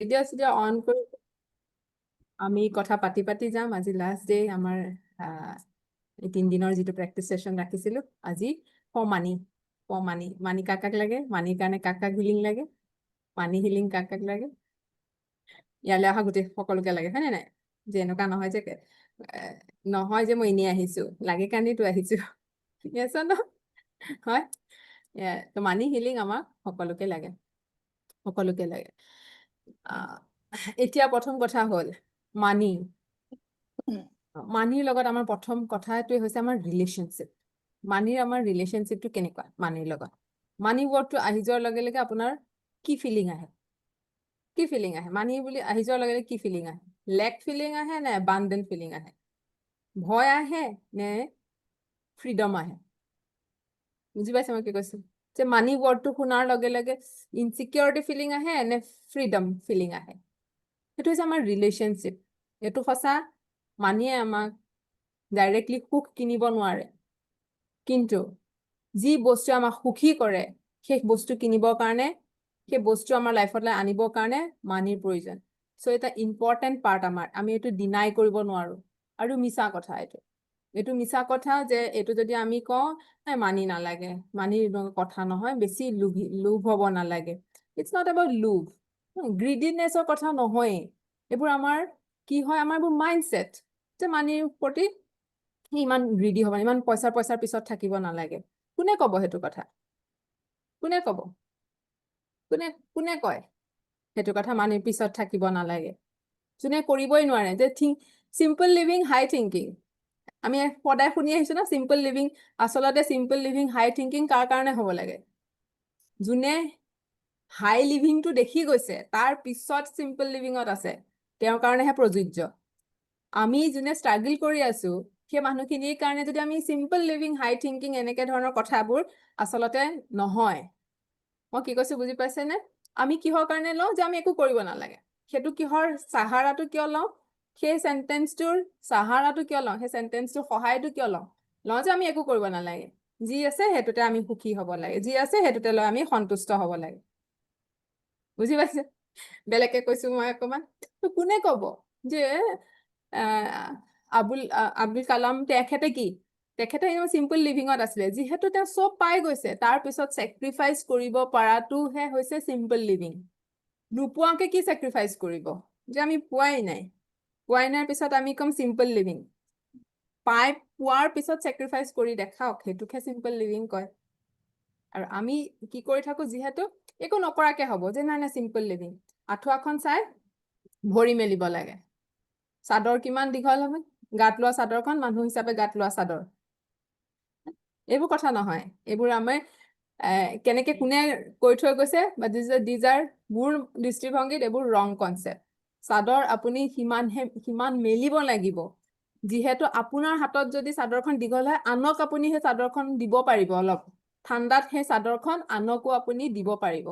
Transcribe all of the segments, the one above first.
এতিয়া অন কৰি আমি কথা পাতি পাতি যাম। আজি লাষ্ট ডে আমাৰ এই 3 দিনৰ যিটো প্ৰেক্টিচ সেশন ৰাখিছিলো। আজি মানি মানি কাক লাগে, মানিৰ কাৰণে কাক হিলিং লাগে, মানি হিলিং কাক লাগে, ইয়ালৈ অহা গোটেই সকলোকে লাগে, হয় নে নাই? যে এনেকুৱা নহয় যে মই এনেই আহিছো, লাগে কাৰণেতো আহিছো। yes or no? হয়। তো মানি হিলিং আমাক সকলোকে লাগে, সকলোকে লাগে। এতিয়া প্ৰথম কথা হ'ল মানিৰ লগত আমাৰ প্ৰথম কথাটোৱে হৈছে আমাৰ ৰিলেশ্যনশ্বিপ। আমাৰ ৰিলেশ্যনশ্বিপটো কেনেকুৱা মানিৰ লগত? মানি ৱৰ্ডটো আহি যোৱাৰ লগে লগে আপোনাৰ কি ফিলিং আহে? কি ফিলিং আহে? মানি বুলি আহি যোৱাৰ লগে লগে কি ফিলিং আহে? লেক ফিলিং আহে নে বান্ডেল ফিলিং আহে? ভয় আহে নে ফ্ৰীডম আহে? বুজি পাইছে মই কি কৈছো? যে মানি ৱৰ্ডটো শুনাৰ লগে লগে ইনচিকিউৰিটি ফিলিং আহে নে ফ্ৰীডম ফিলিং আহে? সেইটো হৈছে আমাৰ ৰিলেশ্যনশ্বিপ। এইটো সঁচা, মানিয়ে আমাক ডাইৰেক্টলি সুখ কিনিব নোৱাৰে, কিন্তু যি বস্তু আমাক সুখী কৰে সেই বস্তু কিনিবৰ কাৰণে, সেই বস্তু আমাৰ লাইফলৈ আনিবৰ কাৰণে মানিৰ প্ৰয়োজন। চ' এটা ইম্পৰ্টেণ্ট পাৰ্ট আমাৰ, আমি এইটো ডিনাই কৰিব নোৱাৰো। আৰু মিছা কথা এইটো মিছা কথা যে এইটো যদি আমি কওঁ মানি নালাগে, মানিৰ কথা নহয়, বেছি লোভ হ'ব নালাগে। ইটছ নট এবাউট লোভ, গ্ৰিডিনেছৰ কথা নহয়েই। এইবোৰ আমাৰ কি হয়, আমাৰ এইবোৰ মাইণ্ডছেট যে মানিৰ প্ৰতি ইমান গ্ৰিডি হ'ব, ইমান পইচাৰ পিছত থাকিব নালাগে। কোনে কব সেইটো কথা? কোনে কব? কোনে কয় সেইটো কথা, মানিৰ পিছত থাকিব নালাগে? যোনে কৰিবই নোৱাৰে। যে চিম্পল লিভিং হাই থিংকিং, আমি সদায় শুনি আহিছো ন চিম্পল লিভিং। আচলতে চিম্পল লিভিং হাই থিংকিং কাৰ কাৰণে হ'ব লাগে? যোনে হাই লিভিংটো দেখি গৈছে তাৰ পিছত চিম্পল লিভিঙত আছে, তেওঁৰ কাৰণেহে প্ৰযোজ্য। আমি যোনে ষ্ট্ৰাগল কৰি আছো সেই মানুহখিনিৰ কাৰণে যদি আমি চিম্পল লিভিং হাই থিংকিং এনেকে ধৰণৰ কথাবোৰ আচলতে নহয়। মই কি কৈছো বুজি পাইছেনে? আমি কিহৰ কাৰণে লওঁ যে আমি একো কৰিব নালাগে? সেইটো কিহৰ সাহাৰাটো কিয় লওঁ? সেই চেন্টেন্সটোৰ সাহাৰাটো কিয় লওঁ? সেই চেন্টেন্সটোৰ সহায়টো কিয় লওঁ? যে আমি একো কৰিব নালাগে, যি আছে সেইটোতে আমি সুখী হ'ব লাগে, যি আছে সেইটোতে লৈ আমি সন্তুষ্ট হ'ব লাগে। বুজি পাইছে? বেলেগকে কৈছো মই অকমান। কোনে কব যে আব্দুল কালাম তেখেতে কি? তেখেতে চিম্পল লিভিঙত আছিলে, যিহেতু তেওঁ চব পাই গৈছে তাৰ পিছত চেক্ৰিফাইচ কৰিব পৰাটোহে হৈছে চিম্পল লিভিং। নোপোৱাকে কি চেক্ৰিফাইচ কৰিব? যে আমি পোৱাই নাই পিছত আমি কম চিম্পল লিভিং। পোৱাৰ পিছত চেক্ৰিফাইচ কৰি দেখাওক, সেইটোকে চিম্পল লিভিং কয়। আৰু আমি কি কৰি থাকো, যিহেতু একো নকৰাকে হ'ব যে নাই চিম্পল লিভিং। আঁঠুৱাখন চাই ভৰি মেলিব লাগে। চাদৰ কিমান দীঘল হ'ব? গাত লোৱা চাদৰখন মানুহ হিচাপে গাত লোৱা চাদৰ। এইবোৰ কথা নহয়, এইবোৰ আমাৰ কেনেকে কোনে কৈ থৈ গৈছে, বা দিজ আৰ মোৰ দৃষ্টিভংগীত এইবোৰ ৰং কনচেপ্ট। চাদৰ আপুনি সিমান মেলিব লাগিব, যিহেতু আপোনাৰ হাতত যদি চাদৰখন দীঘল হয় আনক আপুনি সেই চাদৰখন দিব পাৰিব। অলপ ঠাণ্ডাত সেই চাদৰখন আনকো আপুনি দিব পাৰিব।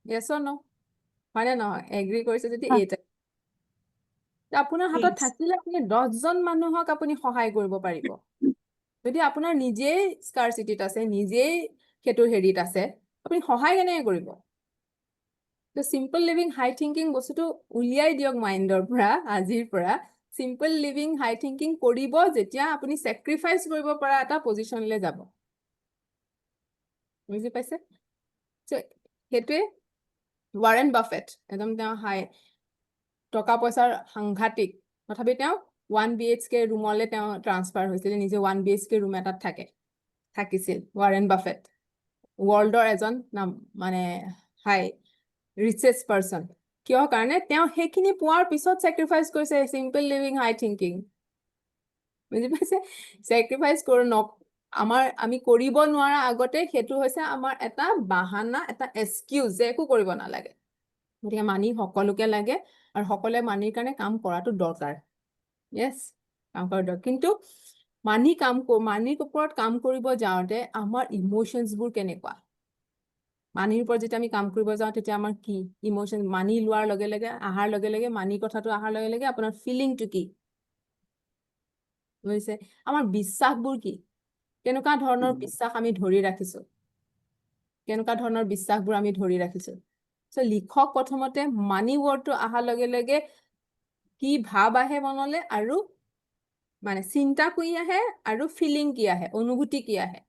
yes or no? হয় নে নহয়? এগ্ৰি কৰিছে যদি এইটা আপোনাৰ হাতত থাকিলে আপুনি 10জন মানুহক আপুনি সহায় কৰিব পাৰিব। যদি আপোনাৰ নিজেই স্কাৰচিটিত আছে, নিজেই সেইটো হেৰিত আছে, আপুনি সহায় কেনেকৈ কৰিব? চিম্পল লিভিং হাই থিংকিং বস্তুটো উলিয়াই দিয়ক মাইণ্ডৰ পৰা, আজিৰ পৰা। চিম্পল লিভিং হাই থিংকিং কৰিব যেতিয়া আপুনি চেক্ৰিফাইচ কৰিব পৰা এটা পজিশ্যনলৈ যাব। বুজি পাইছে? সেইটোৱে ৱাৰেন বাফেট, একদম তেওঁ টকা পইচাৰ সাংঘাতিক, তথাপি তেওঁ 1 BHK ৰুমলৈ তেওঁ ট্ৰান্সফাৰ হৈছিলে, নিজে 1 BHK ৰুম এটাত থাকিছিল ৱাৰেন বাফেট। ৱৰ্ল্ডৰ এজন মানে ৰিচেষ্ট পাৰ্চন। কিয় কাৰণে? তেওঁ সেইখিনি পোৱাৰ পিছত চেক্ৰিফাইচ কৰিছে চিম্পল লিভিং হাই থিংকিং। বুজি পাইছে? চেক্ৰিফাইচ আমি কৰিব নোৱাৰা আগতে সেইটো হৈছে আমাৰ এটা বাহানা, এটা এক্সকিউজ যে একো কৰিব নালাগে। গতিকে মানি সকলোকে লাগে, আৰু সকলোৱে মানিৰ কাৰণে কাম কৰাটো দৰকাৰ। য়েছ, কাম কৰা দৰকাৰ। কিন্তু মানিৰ ওপৰত কাম কৰিব যাওঁতে আমাৰ ইম'চনছবোৰ কেনেকুৱা? মানিৰ ওপৰত যেতিয়া আমি কাম কৰিব যাওঁ তেতিয়া আমাৰ কি ইম'চন? মানি লোৱাৰ লগে লগে মানিৰ কথাটো অহাৰ লগে লগে আপোনাৰ ফিলিংটো কি? বুজিছে? আমাৰ বিশ্বাসবোৰ কি? কেনেকুৱা ধৰণৰ বিশ্বাস আমি ধৰি ৰাখিছো? কেনেকুৱা ধৰণৰ বিশ্বাসবোৰ আমি ধৰি ৰাখিছো? So লিখক প্ৰথমতে মানি ৱৰ্ডটো অহাৰ লগে লগে কি ভাব আহে মনলে আৰু মানে চিন্তা কি আহে আৰু ফিলিং কি আহে অনুভূতি কি আহে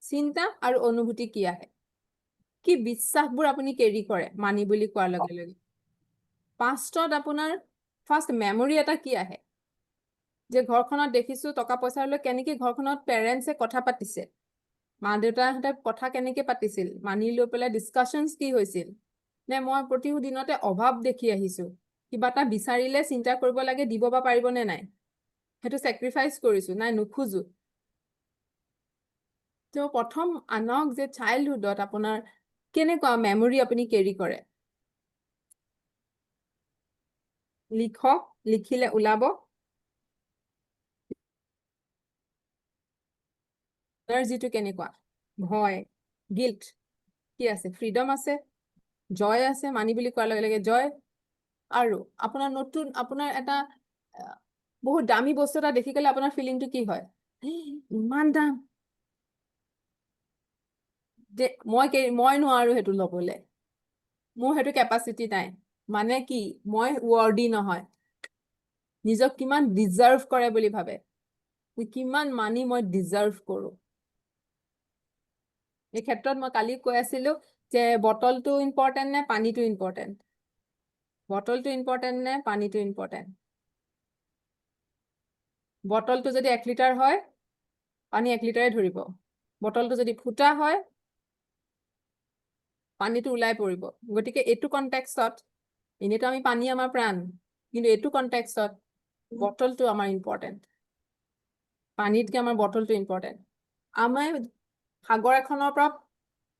চিন্তা আৰু অনুভূতি কি আহে কি বিশ্বাসবোৰ আপুনি কেৰি কৰে মানি বুলি কোৱাৰ লগে লগে পাষ্টত আপোনাৰ ফাৰ্ষ্ট মেমৰি এটা কি আহে যে ঘৰখনত দেখিছো টকা পইচা লৈ কেনেকৈ ঘৰখনত পেৰেণ্টছে কথা পাতিছে মা দেউতাহঁতে কথা কেনেকৈ পাতিছিল মানি লৈ পেলাই ডিছকাশ্যনছ কি হৈছিল নে মই প্ৰতিদিনতে অভাৱ দেখি আহিছো কিবা এটা বিচাৰিলে চিন্তা কৰিব লাগে দিব বা পাৰিব নে নাই সেইটো চেক্ৰিফাইচ কৰিছো নাই নুখোজো তো প্ৰথম আনক যে চাইল্ডহুডত আপোনাৰ কেনেকুৱা মেমৰি আপুনি কেৰি কৰে লিখক লিখিলে ওলাব এনাৰ্জিটো কেনেকুৱা ভয় গিল্ট কি আছে ফ্ৰীডম আছে জয় আছে মানি বুলি কোৱাৰ লগে লগে জয় আৰু আপোনাৰ নতুন আপোনাৰ এটা বহুত দামী বস্তু এটা দেখি গ'লে আপোনাৰ ফিলিংটো কি হয় ইমান দাম যে মই নোৱাৰো সেইটো ল'বলৈ মোৰ সেইটো কেপাচিটি নাই মানে কি মই ৱৰ্ডি নহয় নিজক কিমান ডিজাৰ্ভ কৰে বুলি ভাবে কিমান মানি মই ডিজাৰ্ভ কৰো এই ক্ষেত্ৰত মই কালি কৈ আছিলো যে বটলটো ইম্পৰ্টেণ্ট নে পানীটো ইম্পৰ্টেণ্ট বটলটো ইম্পৰ্টেণ্ট নে পানীটো ইম্পৰ্টেণ্ট বটলটো যদি 1 লিটাৰ হয় পানী 1 লিটাৰে ধৰিব বটলটো যদি ফুটা হয় পানীটো ওলাই পৰিব গতিকে এইটো কনটেক্সটত এনেতো আমি পানী আমাৰ প্ৰাণ কিন্তু এইটো কনটেক্সটত বটলটো আমাৰ ইম্পৰ্টেণ্ট পানীতকে আমাৰ বটলটো ইম্পৰ্টেণ্ট আমি সাগৰ এখনৰ পৰা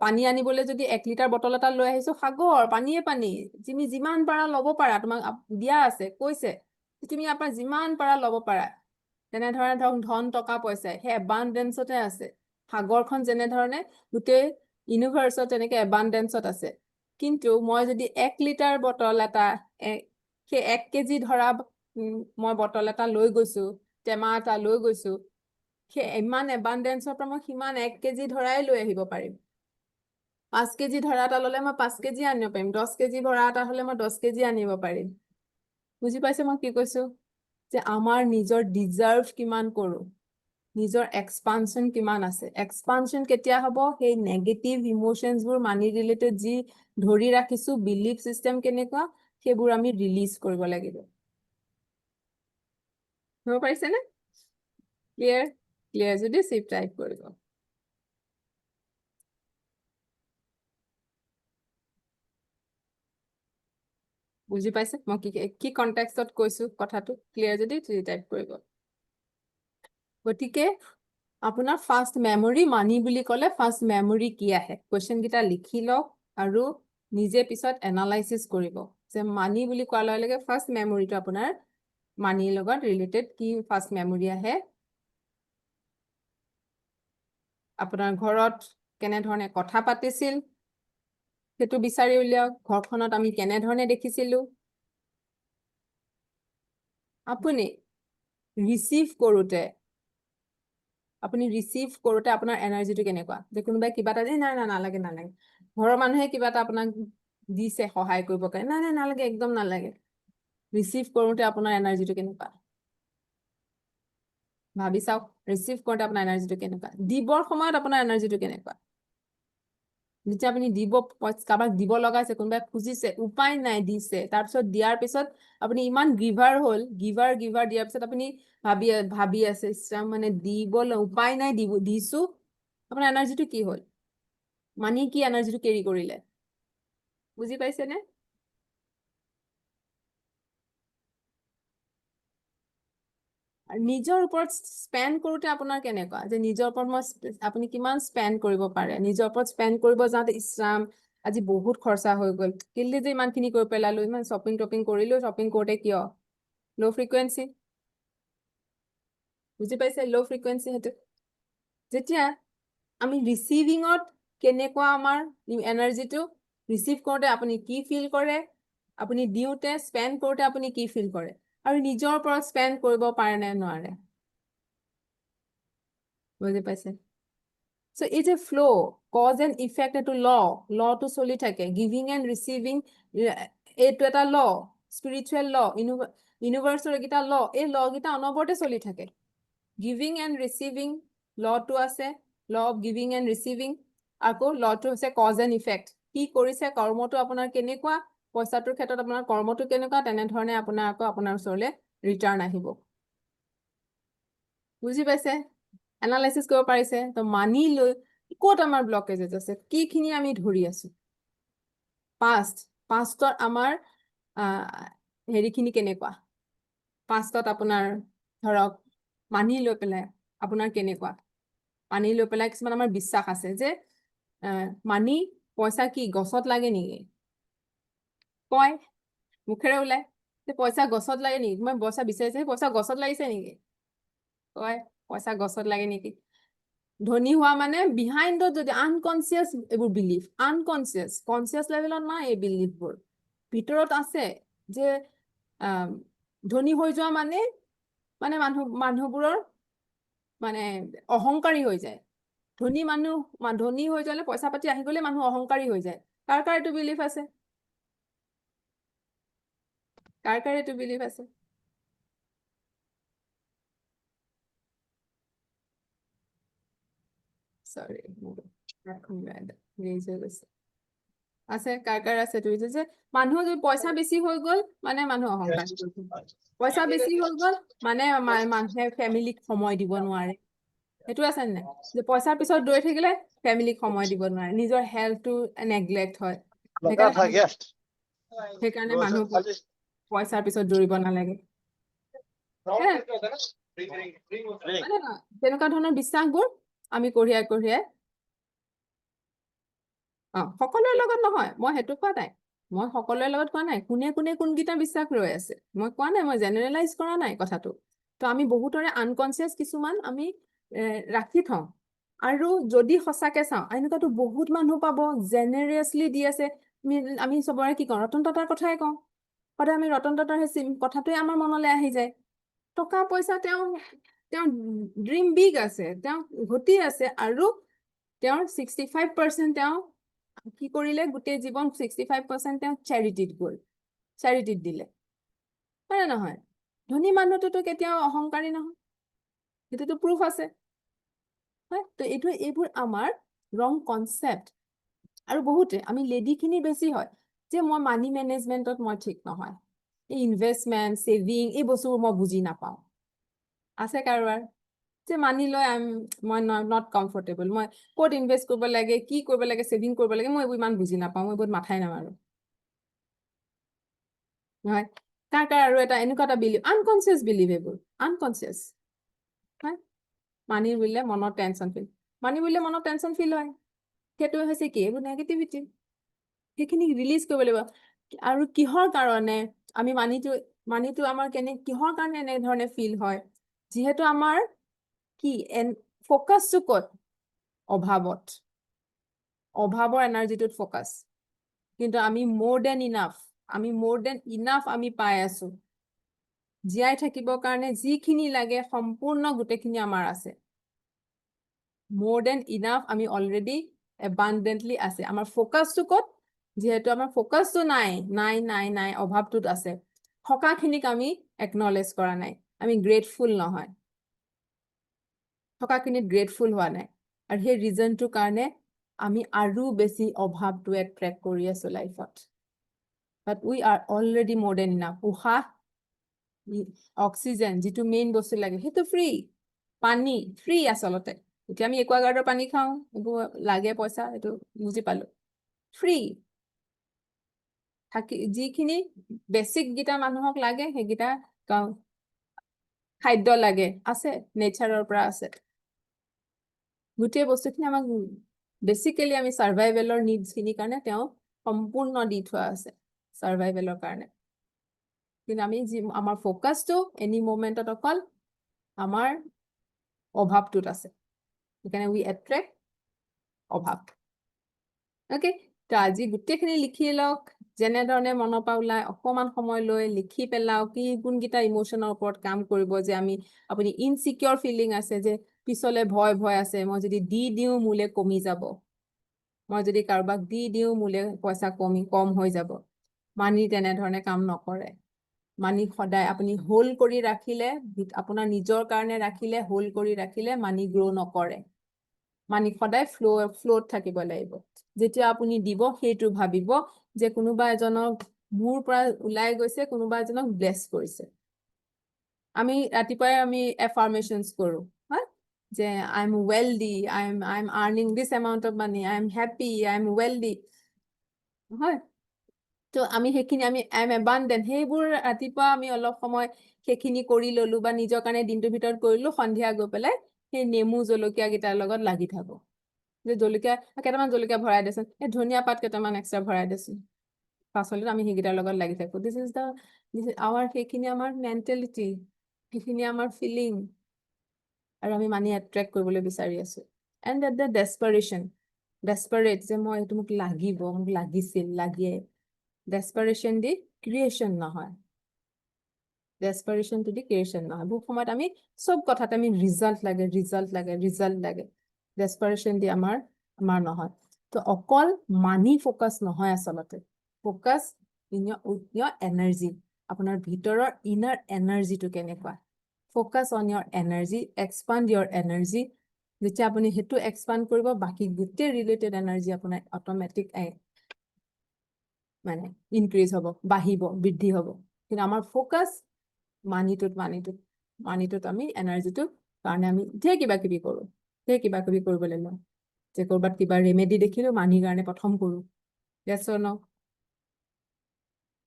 পানী আনিবলৈ যদি 1 লিটাৰ বটল এটা লৈ আহিছো সাগৰ পানীয়ে পানী তুমি যিমান পাৰা ল'ব পাৰা তোমাক দিয়া আছে কৈছে তুমি ইয়াৰ পৰা যিমান পাৰা ল'ব পাৰা তেনেধৰণে ধৰক ধন টকা পইচা সেই এবাণ্ডেন্সতে আছে সাগৰখন যেনেধৰণে গোটেই ইউনিভাৰ্চত তেনেকৈ এবাণ্ডেন্সত আছে কিন্তু মই যদি 1 লিটাৰ বটল এটা সেই 1 কেজি ধৰা মই বটল এটা লৈ গৈছো টেমা এটা লৈ গৈছো সেই ইমান এবাণ্ডেন্সৰ পৰা মই সিমান 1 কেজি ধৰাই লৈ আহিব পাৰিম 5 কেজি ধৰা এটা ল'লে মই 5 কেজি আনিব পাৰিম 10 কেজি ভৰা এটা হ'লে মই 10 কেজি আনিব পাৰিম বুজি পাইছে মই কি কৈছো যে আমাৰ নিজৰ ডিজাৰ্ভ কিমান কৰো নিজৰ এক্সপানশন কিমান আছে এক্সপানশন কেতিয়া হ'ব সেই নেগেটিভ ইমোশনছবোৰ মানি ৰিলেটেড যি ধৰি ৰাখিছো বিলিফ সিস্টেম কেনেকুৱা সেইবোৰ আমি ৰিলিজ কৰিব লাগিব হ'ব পাৰিছে নে ক্লিয়াৰ ক্লিয়াৰ যদি চিপ টাইপ কৰিব বুজি পাইছে মই কি কনটেক্সটত কৈছো কথাটো ক্লিয়াৰ যদি টাইপ কৰিব গতিকে আপোনাৰ ফাৰ্ষ্ট মেমৰি মানি বুলি ক'লে ফাৰ্ষ্ট মেমৰি কি আহে কুৱেশ্যন কেইটা লিখি লওক আৰু নিজে পিছত এনালাইচিছ কৰিব যে মানি বুলি কোৱাৰ লগে লগে ফাৰ্ষ্ট মেমৰিটো আপোনাৰ মানিৰ লগত ৰিলেটেড কি ফাৰ্ষ্ট মেমৰি আহে আপোনাৰ ঘৰত কেনেধৰণে কথা পাতিছিল সেইটো বিচাৰি উলিয়াওক ঘৰখনত আমি কেনেধৰণে দেখিছিলো আপুনি ৰিচিভ কৰোঁতে আপোনাৰ এনাৰ্জিটো কেনেকুৱা যে কোনোবাই কিবা এটা নাই নাই নালাগে নালাগে ঘৰৰ মানুহে কিবা এটা আপোনাক দিছে সহায় কৰিব কাৰণে নাই নাই নালাগে একদম নালাগে ৰিচিভ কৰোঁতে আপোনাৰ এনাৰ্জিটো কেনেকুৱা ভাবি চাওক ৰিচিভ কৰোঁতে আপোনাৰ এনাৰ্জিটো কেনেকুৱা দিবৰ সময়ত আপোনাৰ এনাৰ্জিটো কেনেকুৱা যেতিয়া আপুনি দিব কাৰোবাক দিব লগাইছে কোনোবাই খুজিছে উপায় নাই দিছে তাৰপিছত দিয়াৰ পিছত আপুনি ইমান গিভাৰ হ'ল গিভাৰ দিয়াৰ পিছত আপুনি ভাবি আছে মানে দিবলৈ উপায় নাই দিছো আপোনাৰ এনাৰ্জিটো কি হ'ল মানি কি এনাৰ্জিটো কেৰি কৰিলে বুজি পাইছেনে নিজৰ ওপৰত স্পেণ্ড কৰোঁতে আপোনাৰ কেনেকুৱা যে নিজৰ ওপৰত আপুনি কিমান স্পেণ্ড কৰিব পাৰে নিজৰ ওপৰত স্পেণ্ড কৰিব যাওঁতে ইছৰাম আজি বহুত খৰচা হৈ গ'ল কেলে যে ইমানখিনি কৰি পেলালো ইমান শ্বপিং কৰিলো শ্বপিং কৰোঁতে কিয় ল' ফ্ৰিকুৱেঞ্চি বুজি পাইছে ল' ফ্ৰিকুৱেঞ্চি সেইটো যেতিয়া আমি ৰিচিভিঙত কেনেকুৱা আমাৰ এনাৰ্জিটো ৰিচিভ কৰোঁতে আপুনি কি ফিল কৰে আপুনি দিওঁতে স্পেণ্ড কৰোঁতে আপুনি কি ফিল কৰে আৰু নিজৰ ওপৰত স্পেণ্ড কৰিব পাৰে নে নোৱাৰে বুজি পাইছে So it's a flow, cause and effect এটো law to চলি থাকে, giving and receiving এইটো এটা law, spiritual law, universal এটা law, এই law গিটা অনবৰতে চলি থাকে। Giving and receiving law to আছে, law of giving and receiving, আকৌ law to আছে cause and effect, কি কৰিছে কৰ্মটো আপোনাৰ কেনেকুৱা, পইচাটোৰ ক্ষেত্ৰত আপোনাৰ কৰ্মটো কেনেকুৱা, তেনেধৰণে আপোনাৰ আকৌ আপোনাৰ ওচৰলে ৰিটাৰ্ণ আহিব। বুজি পাইছে? এনালাইসিস কৰিব পাৰিছে? তো মানি লৈ ক'ত আমাৰ ব্লকেজেস আছে, কিখিনি আমি ধৰি আছো। পাষ্টত আমাৰ হেৰিখিনি কেনেকুৱা, পাষ্টত আপোনাৰ ধৰক মানি লৈ পেলাই আপোনাৰ কেনেকুৱা, মানি লৈ পেলাই কিছুমান আমাৰ বিশ্বাস আছে যে মানি পইচা কি গছত লাগে নেকি, কয় মুখেৰে ওলাই যে পইচা গছত লাগে নেকি, মই পইচা বিচাৰিছে পইচা গছত লাগিছে নেকি, কয় পইচা গছত লাগে নেকি। ধনী হোৱা মানে বিহাইণ্ডত যদি আনকনচিয়াছ এইবোৰ বিলিফ, আনকনচিয়াছ, কনচিয়াছ লেভেলত নাই এই বিলিফবোৰ, ভিতৰত আছে যে ধনী হৈ যোৱা মানে মানুহবোৰৰ মানে অহংকাৰী হৈ যায়। ধনী হৈ যালে পইচা পাতি আহি গলে মানুহ অহংকাৰী হৈ যায়। কাৰ এইটো বিলিফ আছে, কাৰ এইটো বিলিফ আছে? সৰি আছে, কাৰ আছে এইটো যে মানুহ যদি পইচা বেছি হৈ গল মানে মানুহ অহংকাৰ, পইচা বেছি হৈ গল মানে মানুহে ফেমিলিক সময় দিব নোৱাৰে, সেইটো আছে নাই? যে পইচাৰ পিছত দৌৰি থাকিলে ফেমিলিক সময় দিব নোৱাৰে, নিজৰ হেল্থটো নেগলেক্ট হয়, সেইকাৰণে মানুহ পইচাৰ পিছত দৌৰিব নালাগে। তেনেকুৱা ধৰণৰ বিশ্বাসবোৰ আমি কঢ়িয়াই সকলোৰে লগত নহয়, মই সেইটো কোৱা নাই, মই সকলোৰে লগত কোৱা নাই, কোনে কোনকেইটা বিশ্বাস ৰৈ আছে মই কোৱা নাই, মই জেনেৰেলাইজ কৰা নাই কথাটো। তো আমি বহুতৰে আনকনচিয়াছ কিছুমান আমি ৰাখি থওঁ, আৰু যদি সঁচাকে চাওঁ এনেকুৱাতো বহুত মানুহ পাব জেনেৰেছলি দি আছে। আমি চবৰে কি কওঁ, ৰতন টাটাৰ কথাই কওঁ, সদায় আমি ৰতন টাটাৰ সেই কথাটোৱে আমাৰ মনলৈ আহি যায়। টকা পইচা তেওঁ ড্ৰিম বিগ আছে, তেওঁ ঘটি আছে, আৰু তেওঁৰ 65% তেওঁ কি কৰিলে, গোটেই জীৱন 65% তেওঁ চেৰিটিত গ'ল, চেৰিটিত দিলে, হয় নহয়? ধনী মানুহটোতো কেতিয়াও অহংকাৰী নহয়, সেইটোতো প্ৰুফ আছে, হয়? তো এইবোৰ আমাৰ ৰং কনচেপ্ট। আৰু বহুতে আমি লেডিখিনি বেছি হয় যে মই মানি মেনেজমেণ্টত মই ঠিক নহয়, এই ইনভেষ্টমেণ্ট ছেভিং এই বস্তুবোৰ মই বুজি নাপাওঁ, আছে কাৰোবাৰ যে মানি লৈ মই নট কমফৰ্টেবল, মই ক'ত ইনভেষ্ট কৰিব লাগে, কি কৰিব লাগে, ছেভিং কৰিব লাগে, মই এইবোৰ ইমান বুজি নাপাওঁ, মই এইবোৰ মাথাই নামাৰো, নহয়? কাৰ আৰু এটা এনেকুৱা এটা বিলিভ, আনকনচিয়াছ বিলিভ, এইবোৰ আনকনচিয়াছ, হয়? মানি বুলিলে মনত টেনচন ফিল, মানি বুলিলে মনত টেনচন ফিল হয়, সেইটো হৈছে কি, এইবোৰ নেগেটিভিটি, সেইখিনি ৰিলিজ কৰিব লাগিব। আৰু কিহৰ কাৰণে আমি মানিটো আমাৰ কিহৰ কাৰণে এনেধৰণে ফিল হয়, যিহেতু আমাৰ কি ফকাছটো ক'ত, অভাৱৰ এনাৰ্জিটোত ফকাছ, কিন্তু আমি মোৰ দেন ইনাফ আমি পাই আছো, জীয়াই থাকিবৰ কাৰণে যিখিনি লাগে সম্পূৰ্ণ গোটেইখিনি আমাৰ আছে, মোৰ দেন ইনাফ আমি অলৰেডি এবাণ্ডেণ্টলি আছে। আমাৰ ফকাছটো ক'ত, যিহেতু আমাৰ ফকাছটো নাই অভাৱটোত আছে, থকাখিনিক আমি একনলেজ কৰা নাই, আমি গ্ৰেটফুল নহয়, থকাখিনিত গ্ৰেটফুল হোৱা নাই, আৰু সেই ৰিজনটোৰ কাৰণে আমি আৰু বেছি অভাৱটো এট্ৰেক্ট কৰি আছো লাইফত। বাট উই আৰ অলৰেডি মোৰ দেন ইনাফ। উশাহ, অক্সিজেন যিটো মেইন বস্তু লাগে সেইটো ফ্ৰী, পানী ফ্ৰী আচলতে, এতিয়া আমি একুৱাগাৰ্ডৰ পানী খাওঁ, এইবোৰ লাগে পইচা, এইটো বুজি পালো, ফ্ৰী। যিখিনি বেছিক গীতা মানুহক লাগে সেইকেইটা খাদ্য লাগে, আছে, নেচাৰৰ পৰা আছে, গোটেই বস্তুখিনি আমাক বেচিকেলি আমি চাৰ্ভাইভেলৰ নিডছখিনিৰ কাৰণে তেওঁ সম্পূৰ্ণ দি থোৱা আছে, চাৰ্ভাইভেলৰ কাৰণে। কিন্তু আমি আমাৰ ফকাছটো এনি মোমেণ্টত অকল আমাৰ অভাৱটোত আছে, সেইকাৰণে উই এট্ৰেক্ট অভাৱ। অ'কে, তো আজি গোটেইখিনি লিখি লওক, যেনেধৰণে মনৰ পৰা ওলাই অকণমান সময় লৈ লিখি পেলাওক, কি কোনকেইটা ইম'চনৰ ওপৰত কাম কৰিব, যে আপুনি ইনচিকিউৰ ফিলিং আছে, যে পিছলে ভয় ভয় আছে মই যদি দি দিওঁ মোলে কমি যাব মই যদি কাৰোবাক দি দিওঁ মোলে পইচা কম হৈ যাব মানি তেনেধৰণে কাম নকৰে মানি সদায় আপুনি হোল্ড কৰি ৰাখিলে আপোনাৰ নিজৰ কাৰণে ৰাখিলে হোল্ড কৰি ৰাখিলে মানি গ্ৰো নকৰে মানি সদায় ফ্লোত থাকিব লাগিব যেতিয়া আপুনি দিব সেইটো ভাবিব যে কোনোবা এজনক মোৰ পৰা ওলাই গৈছে কোনোবা এজনক ব্লেছ কৰিছে আমি ৰাতিপুৱাই আমি এফাৰ্মেশনস কৰো হয় যে I am wealthy I am earning this amount of money I am happy I am wealthy হয় তো আমি সেইখিনি আমি আই এম এবান্ডেন্ট সেইবোৰ ৰাতিপুৱা আমি অলপ সময় সেইখিনি কৰি ললো বা নিজৰ কাৰণে দিনটোৰ ভিতৰত কৰিলো সন্ধিয়া গৈ পেলাই সেই নেমু জলকীয়া কেইটাৰ লগত লাগি থাকো যে জলকীয়া কেইটামান জলকীয়া ভৰাই দেচোন এই ধনিয়া পাত কেইটামান এক্সট্ৰা ভৰাই দেচোন পাচলিত আমি সেইকেইটাৰ লগত লাগি থাকো দিছ ইজ আৱাৰ সেইখিনি আমাৰ মেণ্টেলিটি সেইখিনি আমাৰ ফিলিং আৰু আমি মানি এট্ৰেক্ট কৰিবলৈ বিচাৰি আছো এণ্ড এট দ্য ডেছপাৰেট যে মই এইটো মোক লাগিব মোক লাগিছিল লাগে ডেছপাৰেশ্যন দি ক্ৰিয়েশ্যন নহয় ডেছপাৰেশ্যন দি ক্ৰিয়েশ্যন নহয় বহু সময়ত আমি চব কথাত আমি ৰিজাল্ট লাগে ডেছপাৰেশ্যন দি আমাৰ নহয় তো অকল মানি ফ'কাছ নহয় আচলতে ফ'কাছ ইন ইয়ৰ এনাৰ্জি আপোনাৰ ভিতৰৰ ইনাৰ এনাৰ্জিটো কেনেকুৱা focus on your energy expand your energy যেতিয়া আপুনি সেইটো এক্সপাণ্ড কৰিব বাকী গোটেই ৰিলেটেড এনাৰ্জি আপোনাৰ অট'মেটিক মানে ইনক্ৰিজ হ'ব বাঢ়িব বৃদ্ধি হ'ব কিন্তু আমাৰ ফ'কাছ মানিটোত আমি এনাৰ্জিটো কাৰণে আমি ধেৰ কিবা কিবি কৰোঁ ধেৰ কিবা কিবি কৰিবলৈ লওঁ যে ক'ৰবাত কিবা ৰেমেডি দেখিলো মানিৰ কাৰণে প্ৰথম কৰোঁ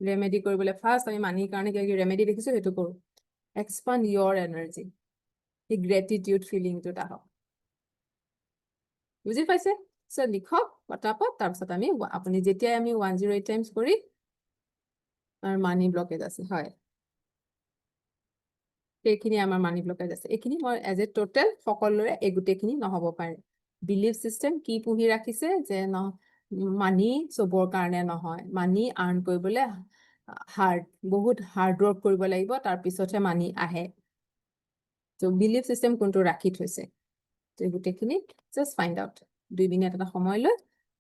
ৰেমেডি কৰিবলৈ ফাৰ্ষ্ট আমি মানিৰ কাৰণে কিবা কিবি ৰেমেডি দেখিছো সেইটো কৰোঁ এক্সপাণ্ড ইয়ৰ এনাৰ্জি সেই গ্ৰেটিটিউড ফিলিংটোত আহক বুজি পাইছে চ' লিখক পটাপট তাৰপিছত আমি আপুনি যেতিয়াই আমি 108 টাইমছ কৰি আমাৰ মানি ব্লকেজ আছে হয় সেইখিনি আমাৰ মানি ব্লকেজ আছে এইখিনি মই এজ এ টোটেল সকলোৰে এই গোটেইখিনি নহ'ব পাৰে বিলিভ চিষ্টেম কি পুহি ৰাখিছে যে মানি চবৰ কাৰণে নহয় মানি আৰ্ণ কৰিবলৈ বহুত হাৰ্ড ৱৰ্ক কৰিব লাগিব তাৰপিছতহে মানি আহে ত' বিলিভ চিষ্টেম কোনটো ৰাখি থৈছে তো এই গোটেইখিনি জাষ্ট ফাইণ্ড আউট 2 মিনিট এটা সময় লৈ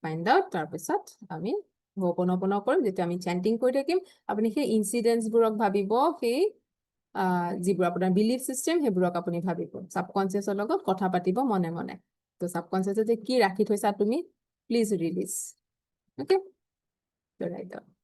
ফাইণ্ড আউট তাৰপিছত আমি হোপনপন কৰিম যেতিয়া আমি চেণ্টিং কৰি থাকিম আপুনি সেই ইনচিডেণ্টছবোৰক ভাবিব সেই যিবোৰ আপোনাৰ বিলিভ চিষ্টেম সেইবোৰক আপুনি ভাবিব ছাবকনচিয়াছৰ লগত কথা পাতিব মনে মনে তো ছাবকনচিয়াছে যে কি ৰাখি থৈছা তুমি please release okay write down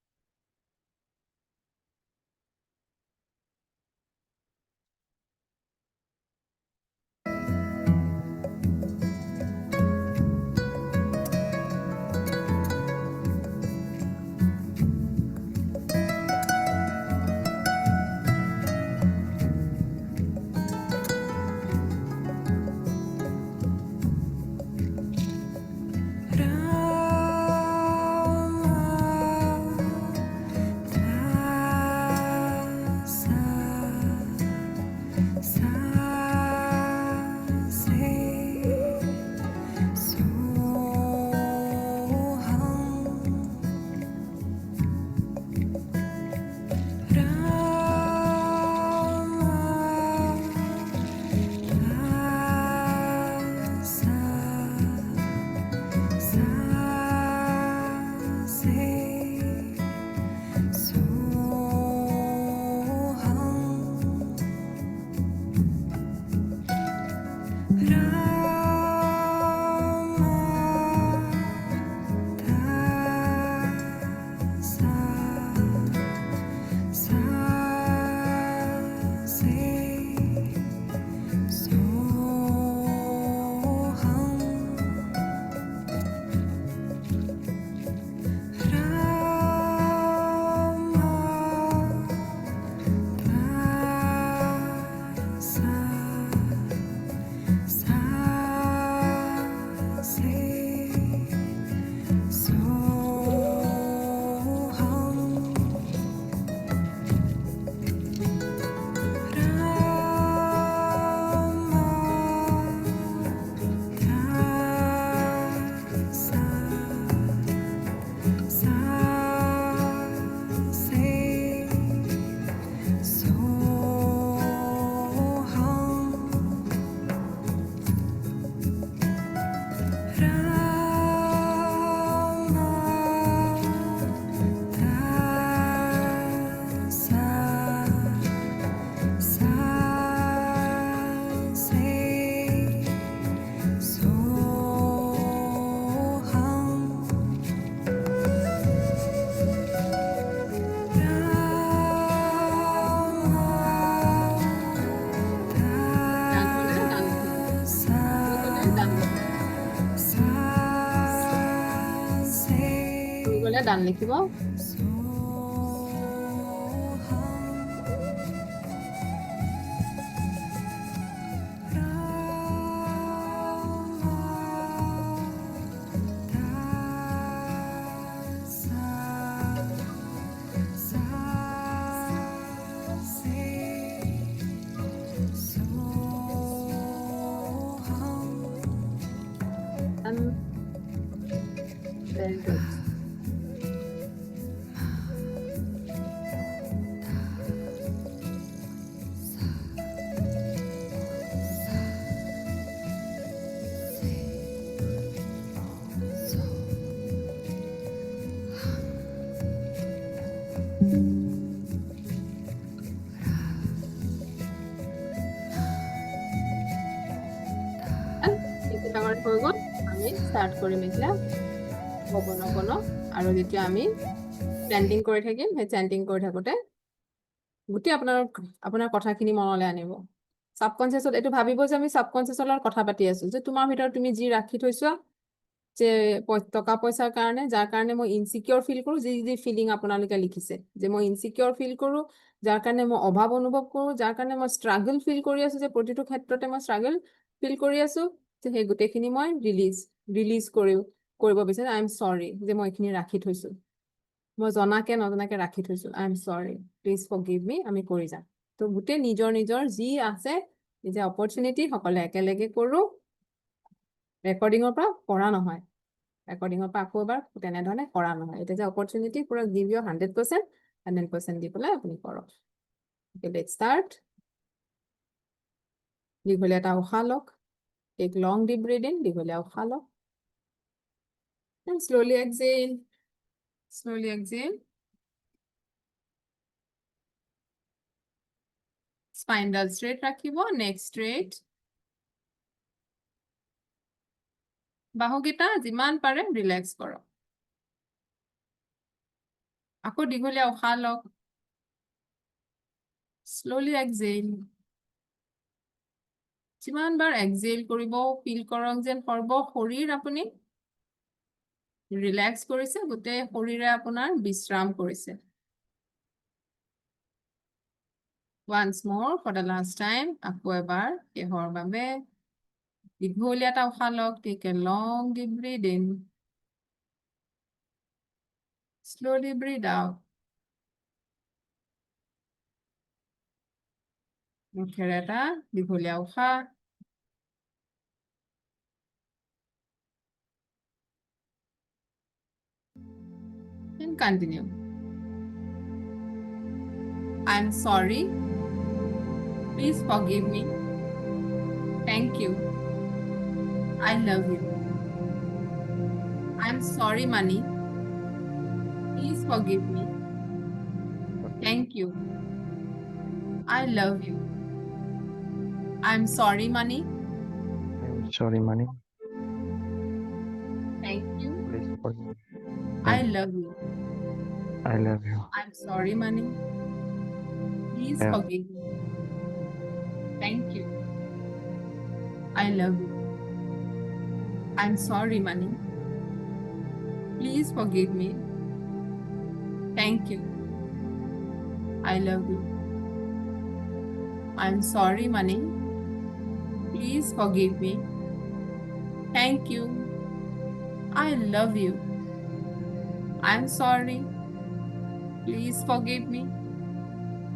done লিখিব very good এইটো ডাঙৰ হৈ গ'ল আমি ষ্টাৰ্ট কৰিম এতিয়া ববনকনো আৰু যেতিয়া আমি চেণ্টিং কৰি থাকিম সেই চেণ্টিং কৰি থাকোঁতে গোটেই আপোনাৰ কথাখিনি মনলৈ আনিব সাবকনচিয়াছত এইটো ভাবিব যে আমি সাবকনচিয়াছৰ লগত কথা পাতি আছো যে তোমাৰ ভিতৰত তুমি যি ৰাখি থৈছা যে টকা পইচাৰ কাৰণে যাৰ কাৰণে মই ইনচিকিউৰ ফিল কৰোঁ যি যি ফিলিং আপোনালোকে লিখিছে যে মই ইনচিকিউৰ ফিল কৰোঁ যাৰ কাৰণে মই অভাৱ অনুভৱ কৰোঁ যাৰ কাৰণে মই ষ্ট্ৰাগল ফিল কৰি আছো যে প্ৰতিটো ক্ষেত্ৰতে মই ষ্ট্ৰাগল ফিল কৰি আছো যে সেই গোটেইখিনি মই ৰিলিজ কৰিব বিচাৰো আই এম চৰি যে মই এইখিনি ৰাখি থৈছো মই জনাকে নজনাকে ৰাখি থৈছো আই এম চৰি প্লিজ ফৰগিভ মি আমি কৰি যাম তো গোটেই নিজৰ যি আছে যে অপৰচুনিটি সকলে একেলগে কৰোঁ ৰেকৰ্ডিঙৰ পৰা কৰা নহয় ৰেকৰ্ডিঙৰ পৰা আকৌ এবাৰ তেনেধৰণে কৰা নহয় এতিয়া যে অপৰচুনিটি পুৰা গিভ ইউ 100% দি পেলাই আপুনি কৰক লেটছ ষ্টাৰ্ট দীঘলীয়া এটা উশাহ লওক টেক লং ডিপ ব্ৰিথিং দীঘলীয়া উশাহ লওক and slowly exhale spinal straight ৰাখিব neck straight বাহুকেইটা যিমান পাৰে ৰিলেক্স কৰক আকৌ দীঘলীয়া উশাহ লওক slowly exhale যিমান বাৰ এক্সেল কৰিব ফিল কৰক যেন শৰীৰ আপুনি ৰিলেক্স কৰিছে গোটেই শৰীৰে আপোনাৰ বিশ্ৰাম কৰিছে once more for the last time আকৌ এবাৰ এহৰ বাবে দীঘলীয়া এটা উশাহ লওক take a long deep breath in slowly breathe out মুখেৰে এটা দীঘলীয়া উশাহ and continue I'm sorry please forgive me thank you I love you I'm sorry money please forgive me thank you I love you I'm sorry money I'm sorry, money. thank you Please forgive me. I love you I love you. I'm sorry money please Yeah. forgive me thank you I love you I'm sorry money please forgive me thank you I love you I'm sorry money please forgive me thank you I love you I'm sorry please forgive me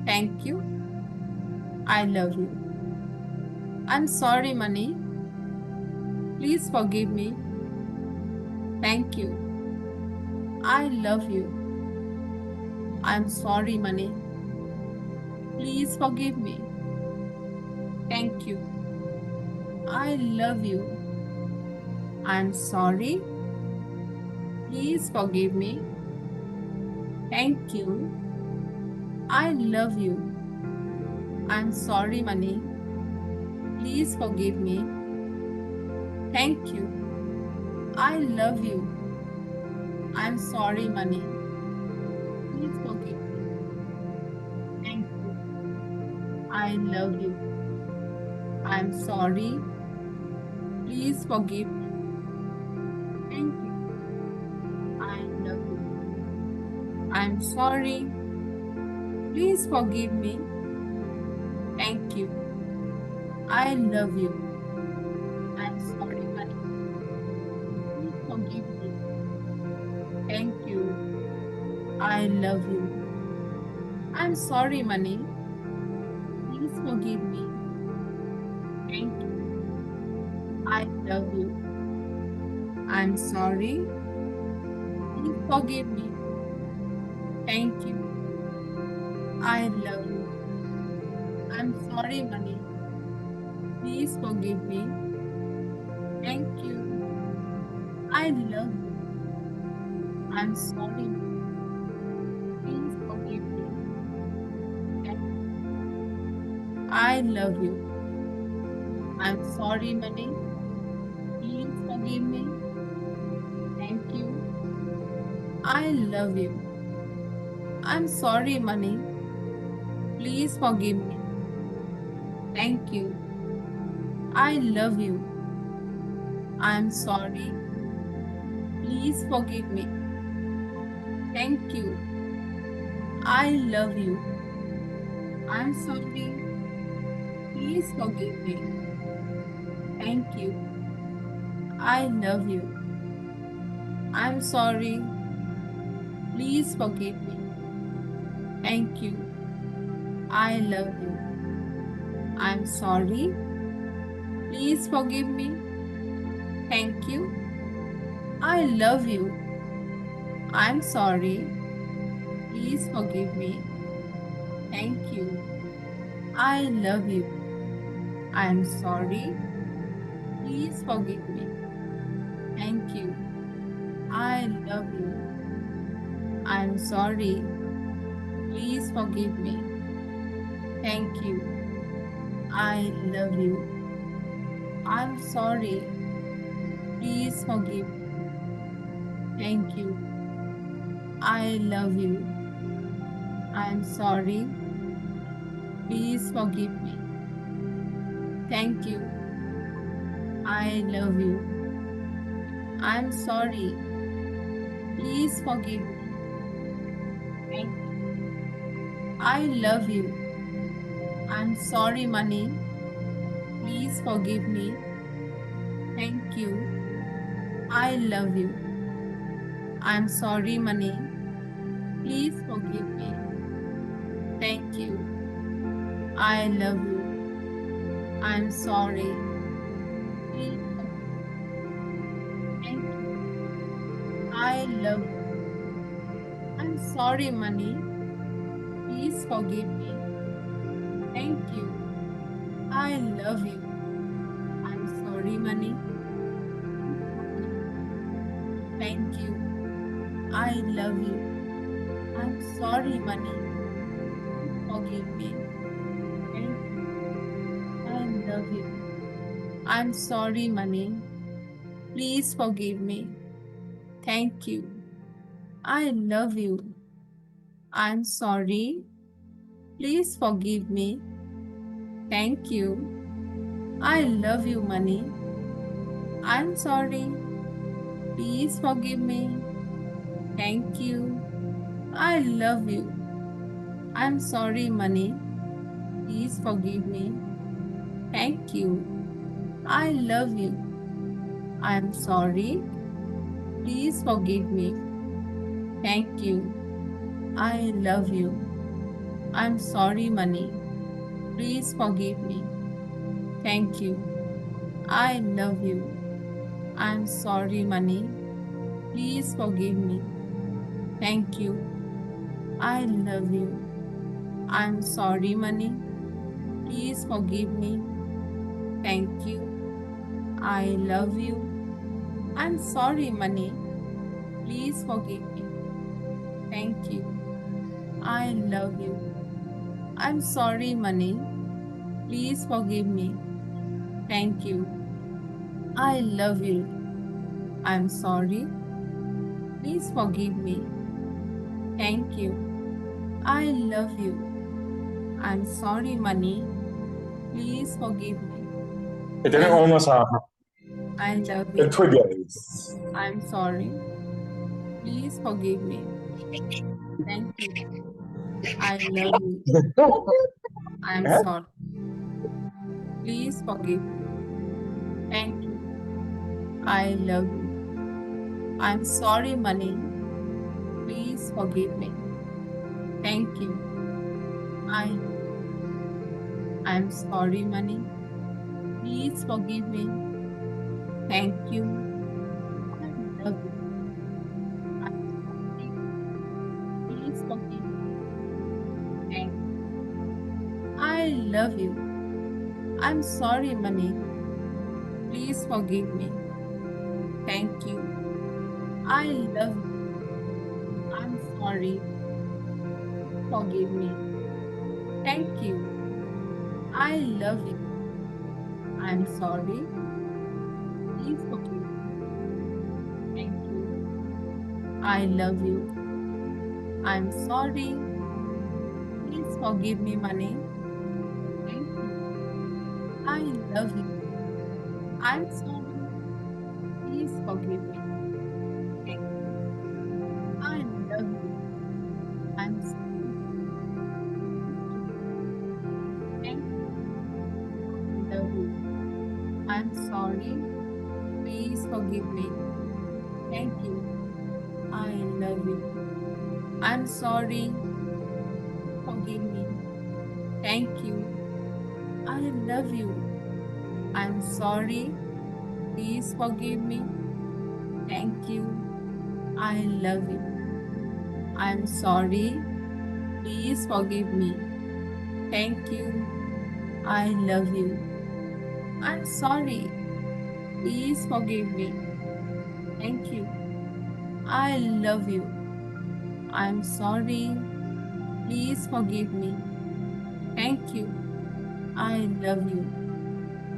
thank you I love you I'm sorry money please forgive me thank you I love you I'm sorry money please forgive me thank you I love you I'm sorry please forgive me thank you I love you I'm sorry money please forgive me thank you I love you I'm sorry money please forgive me thank you I love you I'm sorry please forgive me thank you I love you I'm sorry. Please forgive me. Thank you. I love you. I'm sorry, money. Please forgive me. Thank you. I love you. I'm sorry, money. Please forgive me. Thank you. I love you. I'm sorry. Please forgive me. Thank you. I love you. I'm sorry, money. Please forgive me. Thank you. I love you. I'm sorry. Please forgive me. Thank you. I love you. I'm sorry, money. Please forgive me. Thank you. I love you. I'm sorry, money. Please forgive me. Thank you. I love you. I'm sorry. Please forgive me. Thank you. I love you. I'm sorry. Please forgive me. Thank you. I love you. I'm sorry. Please forgive me. Thank you. I love you. I'm sorry. Please forgive me. Thank you. I love you. I'm sorry. Please forgive me. Thank you. I love you. I'm sorry. Please forgive me. Thank you. I love you. I'm sorry. Please forgive me. Thank you. I love you. I'm sorry. Please forgive me. Thank you. I love you. I'm sorry. Please forgive me. Thank you. I love you. I'm sorry. Please forgive me. Thank you. I love you. I'm sorry, money. Please forgive me. Thank you. I love you. I'm sorry, money. Please forgive me. Thank you. I love you. I'm sorry. Please forgive me. Thank you. I love you. I'm sorry, money. Please forgive me. Thank you. I love you. I'm sorry, money. Thank you. I love you. I'm sorry, money. Forgive me. Thank you. I love you. I'm sorry, money. Please forgive me. Thank you. I love you. I'm sorry. Please forgive me. Thank you. I love you, money. I'm sorry. Please forgive me. Thank you. I love you. I'm sorry, money. Please forgive me. Thank you. I love you. I'm sorry. Please forgive me. Thank you. I love you. I'm sorry, money. Please forgive me. Thank you. I love you. I'm sorry, money. Please forgive me. Thank you. I love you. I'm sorry, money. Please forgive me. Thank you. I love you. I'm sorry, money. Please forgive me. Thank you. I love you. I'm sorry, money. Please forgive me. Thank you. I love you. I'm sorry. Please forgive me. Thank you. I love you. I'm sorry, money. Please forgive me. Ito na Thank ako you. masabi. I love you. Ito guys. I'm sorry. Please forgive me. Thank you. I love you. I'm sorry. Please forgive me. Thank you. I love you. I'm sorry, money. Please forgive me. Thank you. I'm sorry, money. Please forgive me. Thank you. I love you. I'm sorry. Please forgive me. Thank you. I love you. I'm sorry, money. Please forgive me. Thank you. I love you. I'm sorry. Forgive me. Thank you. I love you. I'm sorry. Please forgive me. Thank you. I love you. I'm sorry. Please forgive me, money. Thank you. I love you. I'm sorry. Please forgive me. Thank you. I love you. I'm sorry. Thank you. I love you. I'm sorry. Please forgive me. Thank you. I love you. I'm sorry. Forgive me. Thank you. I love you. I'm sorry. Please forgive me. Thank you. I love you. I'm sorry. Please forgive me. Thank you. I love you. I'm sorry. Please forgive me. Thank you. I love you. I'm sorry. Please forgive me. Thank you. I love you.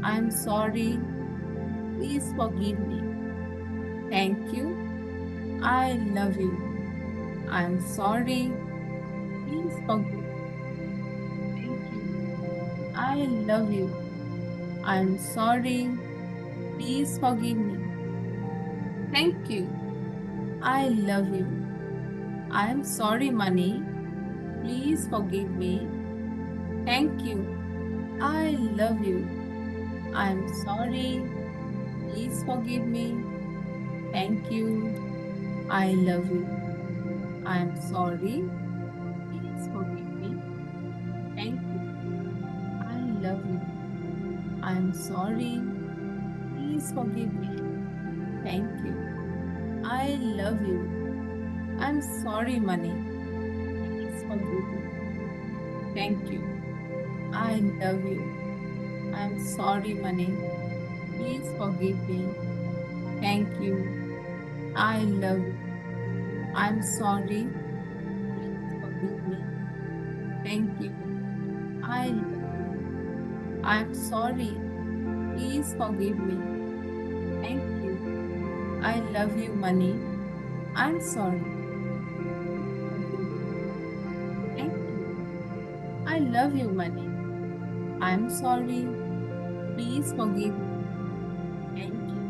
I'm sorry. Please forgive me. Thank you. I love you. I'm sorry. Please forgive me. Thank you. I love you. I'm sorry. Please forgive me. Thank you. I love you. I'm sorry, money. Please forgive me. Thank you. I love you. I'm sorry. Please forgive me. Thank you. I love you. I'm sorry. Please forgive me. Thank you. I love you. I'm sorry. Please forgive me. Thank you. I love you. I'm sorry, money. Please forgive me. Thank you. I love you. I'm sorry, money. Please forgive me. Thank you. I love you. I'm sorry. Please forgive me. Thank you. I love you. I'm sorry. Please forgive me. Thank you. I love you, money. I'm sorry. Forgive me. Thank you. I love you, money. I'm sorry. Please forgive me. Thank you.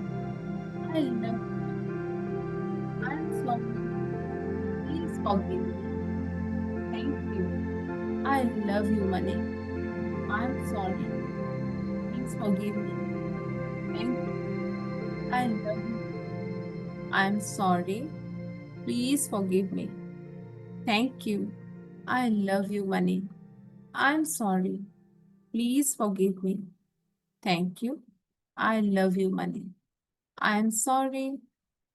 I love you. I'm sorry. Please forgive me. Thank you. I love you, money. I'm sorry. Please forgive me. Thank you. I love you. I'm sorry. Please forgive me. Thank you. I love you, money. I'm sorry. Please forgive me. Thank you. I love you, money. I'm sorry.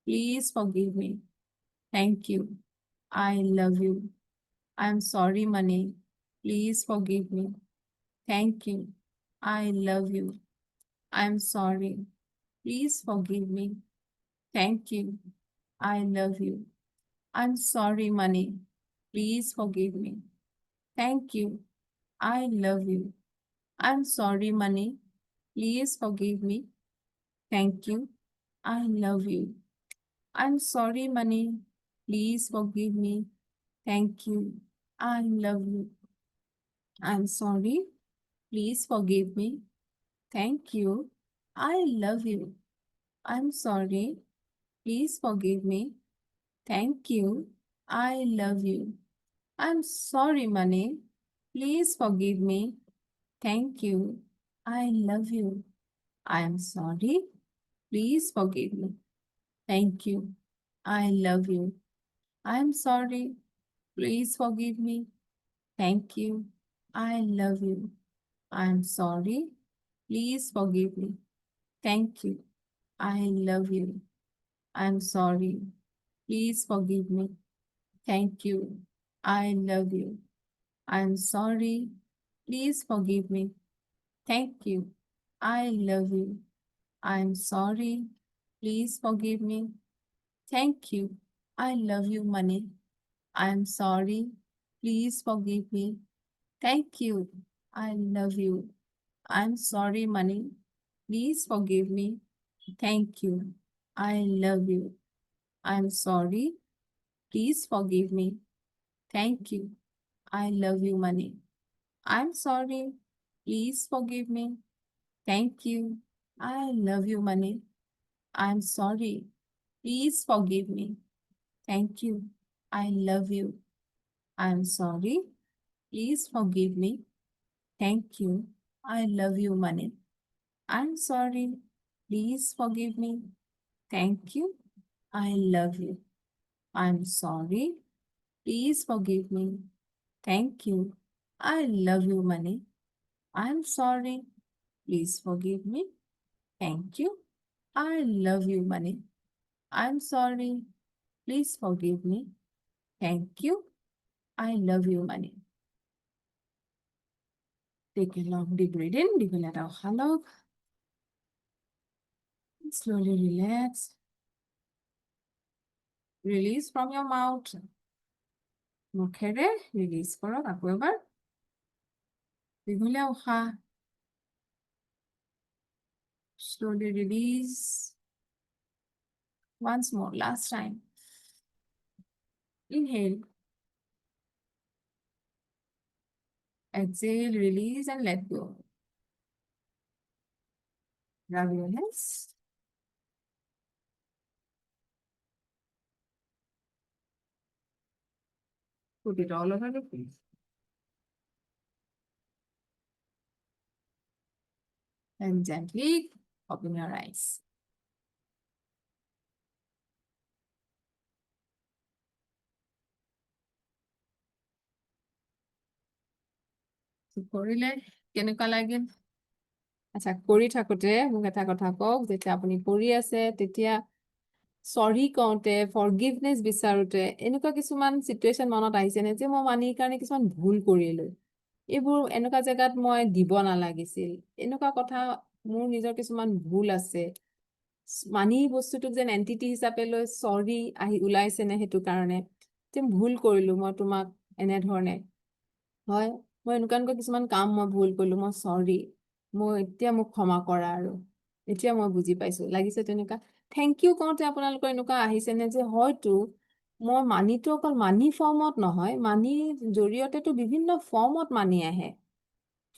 Please forgive me. Thank you. I love you. I'm sorry, money. Please forgive me. Thank you. I love you. I'm sorry. Please forgive me. Thank you. I love you. I'm sorry, money. Please forgive me. Thank you. I love you. I'm sorry, money. Please forgive me. Thank you. I love you. I'm sorry, money. Please forgive me. Thank you. I love you. I'm sorry. Please forgive me. Thank you. I love you. I'm sorry. Please forgive me. Thank you. I love you. I'm sorry, money. Please forgive me. Thank you. I love you. I'm sorry. Please forgive me. Thank you. I love you. I'm sorry. Please forgive me. Thank you. I love you. I'm sorry. Please forgive me. Thank you. I love you. I'm sorry. Please forgive me. Thank you. I love you. I'm sorry. Please forgive me. Thank you. I love you. I'm sorry. Please forgive me. Thank you. I love you, money. I'm sorry. Please forgive me. Thank you. I love you. I'm sorry, money. Please forgive me. Thank you. I love you. I'm sorry. Please forgive me. Thank you. I love you, money. I'm sorry. Please forgive me. Thank you. I love you, money. I'm sorry. Please forgive me. Thank you. I love you. I'm sorry. Please forgive me. Thank you. I love you, money. I'm sorry. Please forgive me. Thank you. I love you. I'm sorry. Please forgive me. Thank you. I love you, money. I'm sorry. Please forgive me. Thank you. I love you, money. I'm sorry. Please forgive me. Thank you. I love you, money. Take a long deep breath in. Dibala daw halog. Slowly relax. Release from your mouth. মুখেৰে release কৰক আকৌ এবাৰ দীঘলীয়া উশাহ slowly release once more last time inhale exhale release and let go rub your hands put it all over the face and gently open your eyes কৰিলে কেনেকুৱা লাগিল আচ্ছা কৰি থাকোতে মোক এটা কথা কওক যেতিয়া আপুনি কৰি আছে তেতিয়া চৰি কওঁতে ফৰগিভনেছ বিচাৰোতে এনেকুৱা কিছুমান চিটুৱেশ্যন মনত আহিছেনে যে মই মানিৰ কাৰণে কিছুমান ভুল কৰিলোঁ এইবোৰ এনেকুৱা জেগাত মই দিব নালাগিছিল এনেকুৱা কথা মোৰ নিজৰ কিছুমান ভুল আছে মানি বস্তুটোক যেন এণ্টিটি হিচাপে লৈ চৰি আহি ওলাইছেনে সেইটো কাৰণে যে ভুল কৰিলোঁ মই তোমাক এনেধৰণে হয় মই এনেকুৱা কিছুমান কাম মই ভুল কৰিলোঁ মই চৰি মই এতিয়া মোক ক্ষমা কৰা আৰু এতিয়া মই বুজি পাইছোঁ লাগিছে তেনেকুৱা থেংক ইউ কওঁতে আপোনালোকৰ এনেকুৱা আহিছেনে যে হয়তো মই মানিটো অকল মানি ফৰ্মত নহয় মানিৰ জৰিয়তেতো বিভিন্ন ফৰ্মত মানি আহে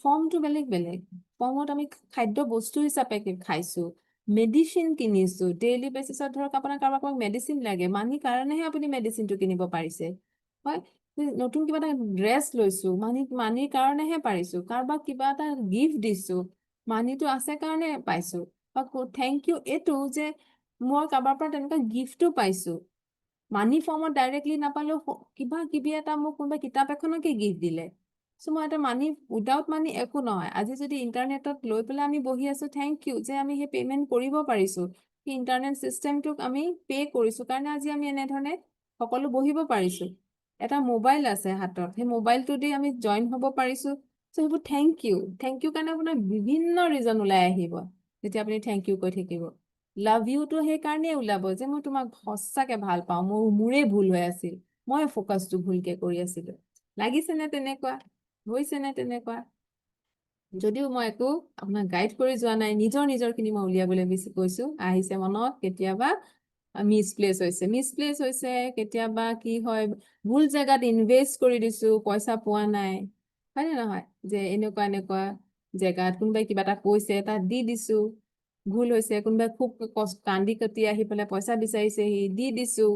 ফৰ্মটো বেলেগ বেলেগ ফৰ্মত আমি খাদ্য বস্তু হিচাপে খাইছোঁ মেডিচিন কিনিছোঁ ডেইলি বেচিছত ধৰক আপোনাৰ কাৰোবাক মেডিচিন লাগে মানিৰ কাৰণেহে আপুনি মেডিচিনটো কিনিব পাৰিছে হয় নতুন কিবা এটা ড্ৰেছ লৈছোঁ মানিৰ কাৰণেহে পাৰিছোঁ কাৰোবাক কিবা এটা গিফ্ট দিছোঁ মানিটো আছে কাৰণে পাইছোঁ বা থেংক ইউ এইটো যে মই কাৰোবাৰ পৰা তেনেকুৱা গিফ্টো পাইছোঁ মানি ফৰ্মত ডাইৰেক্টলি নাপালেও কিবা কিবি এটা মোক কোনোবা কিতাপ এখনকে গিফ্ট দিলে চ' মই এটা মানি উইদাউট মানি একো নহয় আজি যদি ইণ্টাৰনেটত লৈ পেলাই আমি বহি আছোঁ থেংক ইউ যে আমি সেই পে'মেণ্ট কৰিব পাৰিছোঁ সেই ইণ্টাৰনেট চিষ্টেমটোক আমি পে' কৰিছোঁ কাৰণে আজি আমি এনেধৰণে সকলো বহিব পাৰিছোঁ এটা মোবাইল আছে হাতত সেই মোবাইলটো দি আমি জইন হ'ব পাৰিছোঁ চ' সেইবোৰ থেংক ইউ কাৰণে আপোনাৰ বিভিন্ন ৰিজন ওলাই আহিব যেতিয়া আপুনি থেংক ইউ কৈ থাকিব লাভ ইউটো সেইকাৰণেই ওলাব যে মই তোমাক সঁচাকে ভাল পাওঁ মোৰেই ভুল হৈ আছিল মই ফ'কাছটো ভুলকে কৰি আছিলোঁ লাগিছেনে তেনেকুৱা হৈছেনে তেনেকুৱা যদিও মই একো আপোনাক গাইড কৰি যোৱা নাই নিজৰখিনি মই উলিয়াবলৈ বেছি কৈছোঁ আহিছে মনত কেতিয়াবা মিছপ্লেচ হৈছে কেতিয়াবা কি হয় ভুল জেগাত ইনভেষ্ট কৰি দিছোঁ পইচা পোৱা নাই হয়নে নহয় যে এনেকুৱা জেগাত কোনোবাই কিবা এটা কৈছে তাত দি দিছোঁ ভুল হৈছে কোনোবাই খুব কান্দি কাটি আহি পেলাই পইচা বিচাৰিছেহি দি দিছোঁ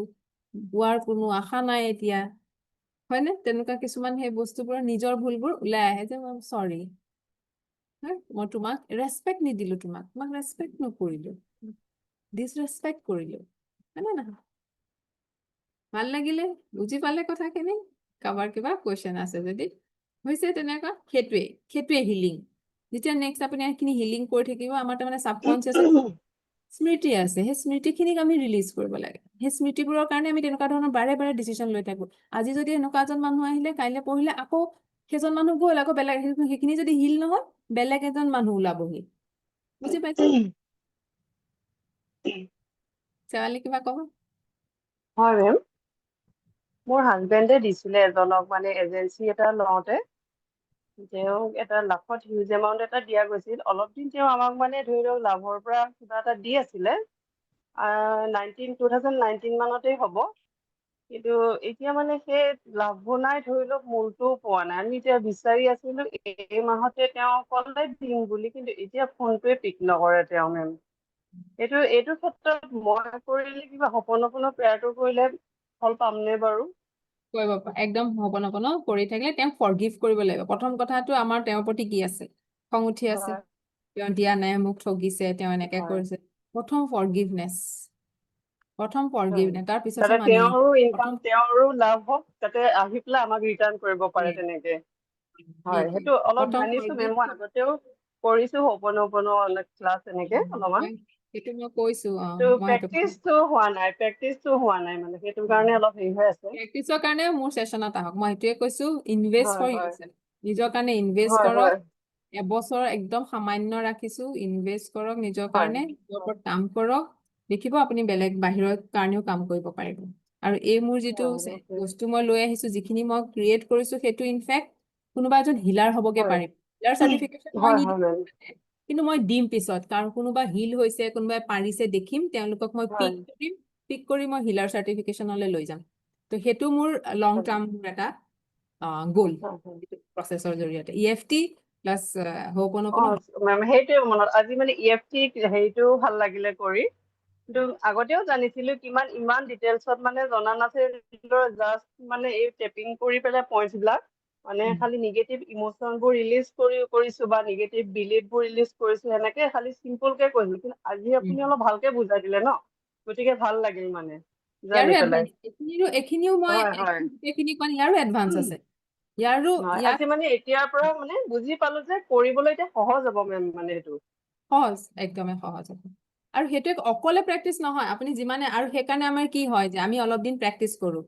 পোৱাৰ কোনো আশা নাই এতিয়া হয়নে তেনেকুৱা কিছুমান সেই বস্তুবোৰৰ নিজৰ ভুলবোৰ ওলাই আহে যে চৰি মই তোমাক ৰেচপেক্ট নিদিলো তোমাক ৰেচপেক্ট নকৰিলো ডিছৰেচপেক্ট কৰিলো হয়নে নহয় ভাল লাগিলে বুজি পালে কথাখিনি কাৰোবাৰ কিবা কুৱেশ্যন আছে যদি হৈছে তেনেকুৱা সেইটোৱে হিলিং যেতিয়া নেক্সট আপুনি এইখিনি হিলিং কৰি থাকিব আমাৰ তাৰমানে ছাবকনচিয়াছত স্মৃতি আছে সেই স্মৃতিখিনিক আমি ৰিলিজ কৰিব লাগে সেই স্মৃতিবোৰৰ কাৰণে আমি তেনেকুৱা ধৰণৰ বাৰে বাৰে ডিচিশ্যন লৈ থাকো আজি যদি এনেকুৱা এজন মানুহ আহিলে কাইলৈ পঢ়িলে আকৌ সেইজন মানুহ গ'ল আকৌ বেলেগ সেইখিনি যদি হিল নহয় বেলেগ এজন মানুহ ওলাবহি বুজি পাইছে শেৱালি কিবা ক'ব হয় মেম মোৰ হাজবেণ্ডে দিছিলে এজনক মানে এজেঞ্চি এটা লওঁতে তেওঁক এটা লাখত হিউজ এমাউণ্ট এটা দিয়া গৈছিল অলপ দিন তেওঁ আমাক মানে ধৰি লওক লাভৰ পৰা কিবা এটা দি আছিলে 2019 মানতেই হ'ব কিন্তু এতিয়া মানে সেই লাভো নাই ধৰি লওক মূলটোও পোৱা নাই আমি এতিয়া বিচাৰি আছিলো এই মাহতে তেওঁ ক'লে দিম বুলি কিন্তু এতিয়া ফোনটোৱে পিক নকৰে তেওঁ মেম এইটো ক্ষেত্ৰত মই কৰিলে কিবা সপোন প্ৰেয়াৰটো কৰিলে ফল পামনে বাৰু কৰিব একদম হপনপন কৰি থাকিলে তেওঁক ফৰগিভ কৰিব লাগিব প্ৰথম কথাটো আমাৰ তেওঁৰ প্ৰতি কি আছে খং উঠি আছে হয় তেওঁ দিয়া নাই মোক ঠগিছে তেওঁ এনেকে হয় কৰিছে প্ৰথম ফৰগিভনেছ তাৰ পিছতহে যাতে মানি তেওঁৰো ইনকাম প্ৰথম তেওঁৰো লাভ হওক যাতে আহি পেলাই আমাক ৰিটাৰ্ণ কৰিব পাৰে তেনেকে হয় সেইটো অলপ প্ৰথম জানিছো মেম ফৰগিভ মই আগতেও কৰিছো সপোন অলপ ক্লাছ এনেকে অলপমান সেইটো মই কৈছো তো মই সেইটো প্ৰেক্টিচটো হোৱা নাই মানে সেইটো কাৰণে অলপ হেৰি হৈ আছে প্ৰেক্টিচৰ কাৰণে মোৰ ছেশ্যনত আহক মই সেইটোৱে কৈছো ইনভেষ্ট হয় ফৰ হয় ইউৰছেল্ফ নিজৰ কাৰণে ইনভেষ্ট হয় কৰক হয় এবছৰ একদম সামান্য ৰাখিছো ইনভেষ্ট কৰক নিজৰ হয় কাৰণে নিজৰ ওপৰত কাম কৰক দেখিব আপুনি বেলেগ বাহিৰৰ কাৰণেও কাম কৰিব পাৰিব আৰু এই মোৰ যিটো বস্তু মই লৈ আহিছো যিখিনি মই ক্ৰিয়েট কৰিছো সেইটো ইনফেক্ট কোনোবা এজন হিলাৰ হ'বগে হয় পাৰিব হিলাৰ চাৰ্টিফিকেশ্যন মই হয় হয় নিদিম মেম কিন্তু মই দিম পিছত কাৰণ কোনোবা হিল হৈছে কোনোবাই পাৰিছে দেখিম তেওঁলোকক মই হয় পিক কৰি মই হিলাৰ চাৰ্টিফিকেশ্যনলৈ লৈ যাম তো সেইটো মোৰ লং টাৰ্ম এটা গ'ল প্ৰচেছৰ জৰিয়তে EFT প্লাছ অ মেম সেইটোৱে মনত আজি মানে EFT হেৰিটো ভাল লাগিলে কৰি কিন্তু আগতেও জানিছিলো ইমান ডিটেইলছত মানে জনা নাছিলো জাষ্ট মানে এই টেপিং কৰি পেলাই পইণ্টছ বিলাক মানে খালি নিগেটিভ ইম'চনবোৰ ৰিলিজ কৰিছো বা নিগেটিভ বিলিফবোৰ ৰিলিজ কৰিছো সেনেকে খালি চিম্পলকে কৈছিলো কিন্তু আজি আপুনি অলপ ভালকে বুজাই দিলে ন গতিকে ভাল লাগিল মানে জানি ইয়াৰো পেলাই এডভান্স এইখিনিও মই হয় হয় গোটেইখিনি কোৱা ইয়াৰো এডভান্স আছে ইয়াৰো হয় ইয়াত আজি মানে এতিয়াৰ পৰা মানে বুজি পালো যে কৰিবলৈ এতিয়া সহজ হ'ব মেম মানে সেইটো সহজ একদমেই সহজ হ'ব আৰু সেইটোৱে অকলে প্ৰেক্টিচ নহয় আপুনি যিমানে আৰু সেইকাৰণে আমাৰ কি হয় যে আমি অলপ দিন প্ৰেক্টিচ কৰো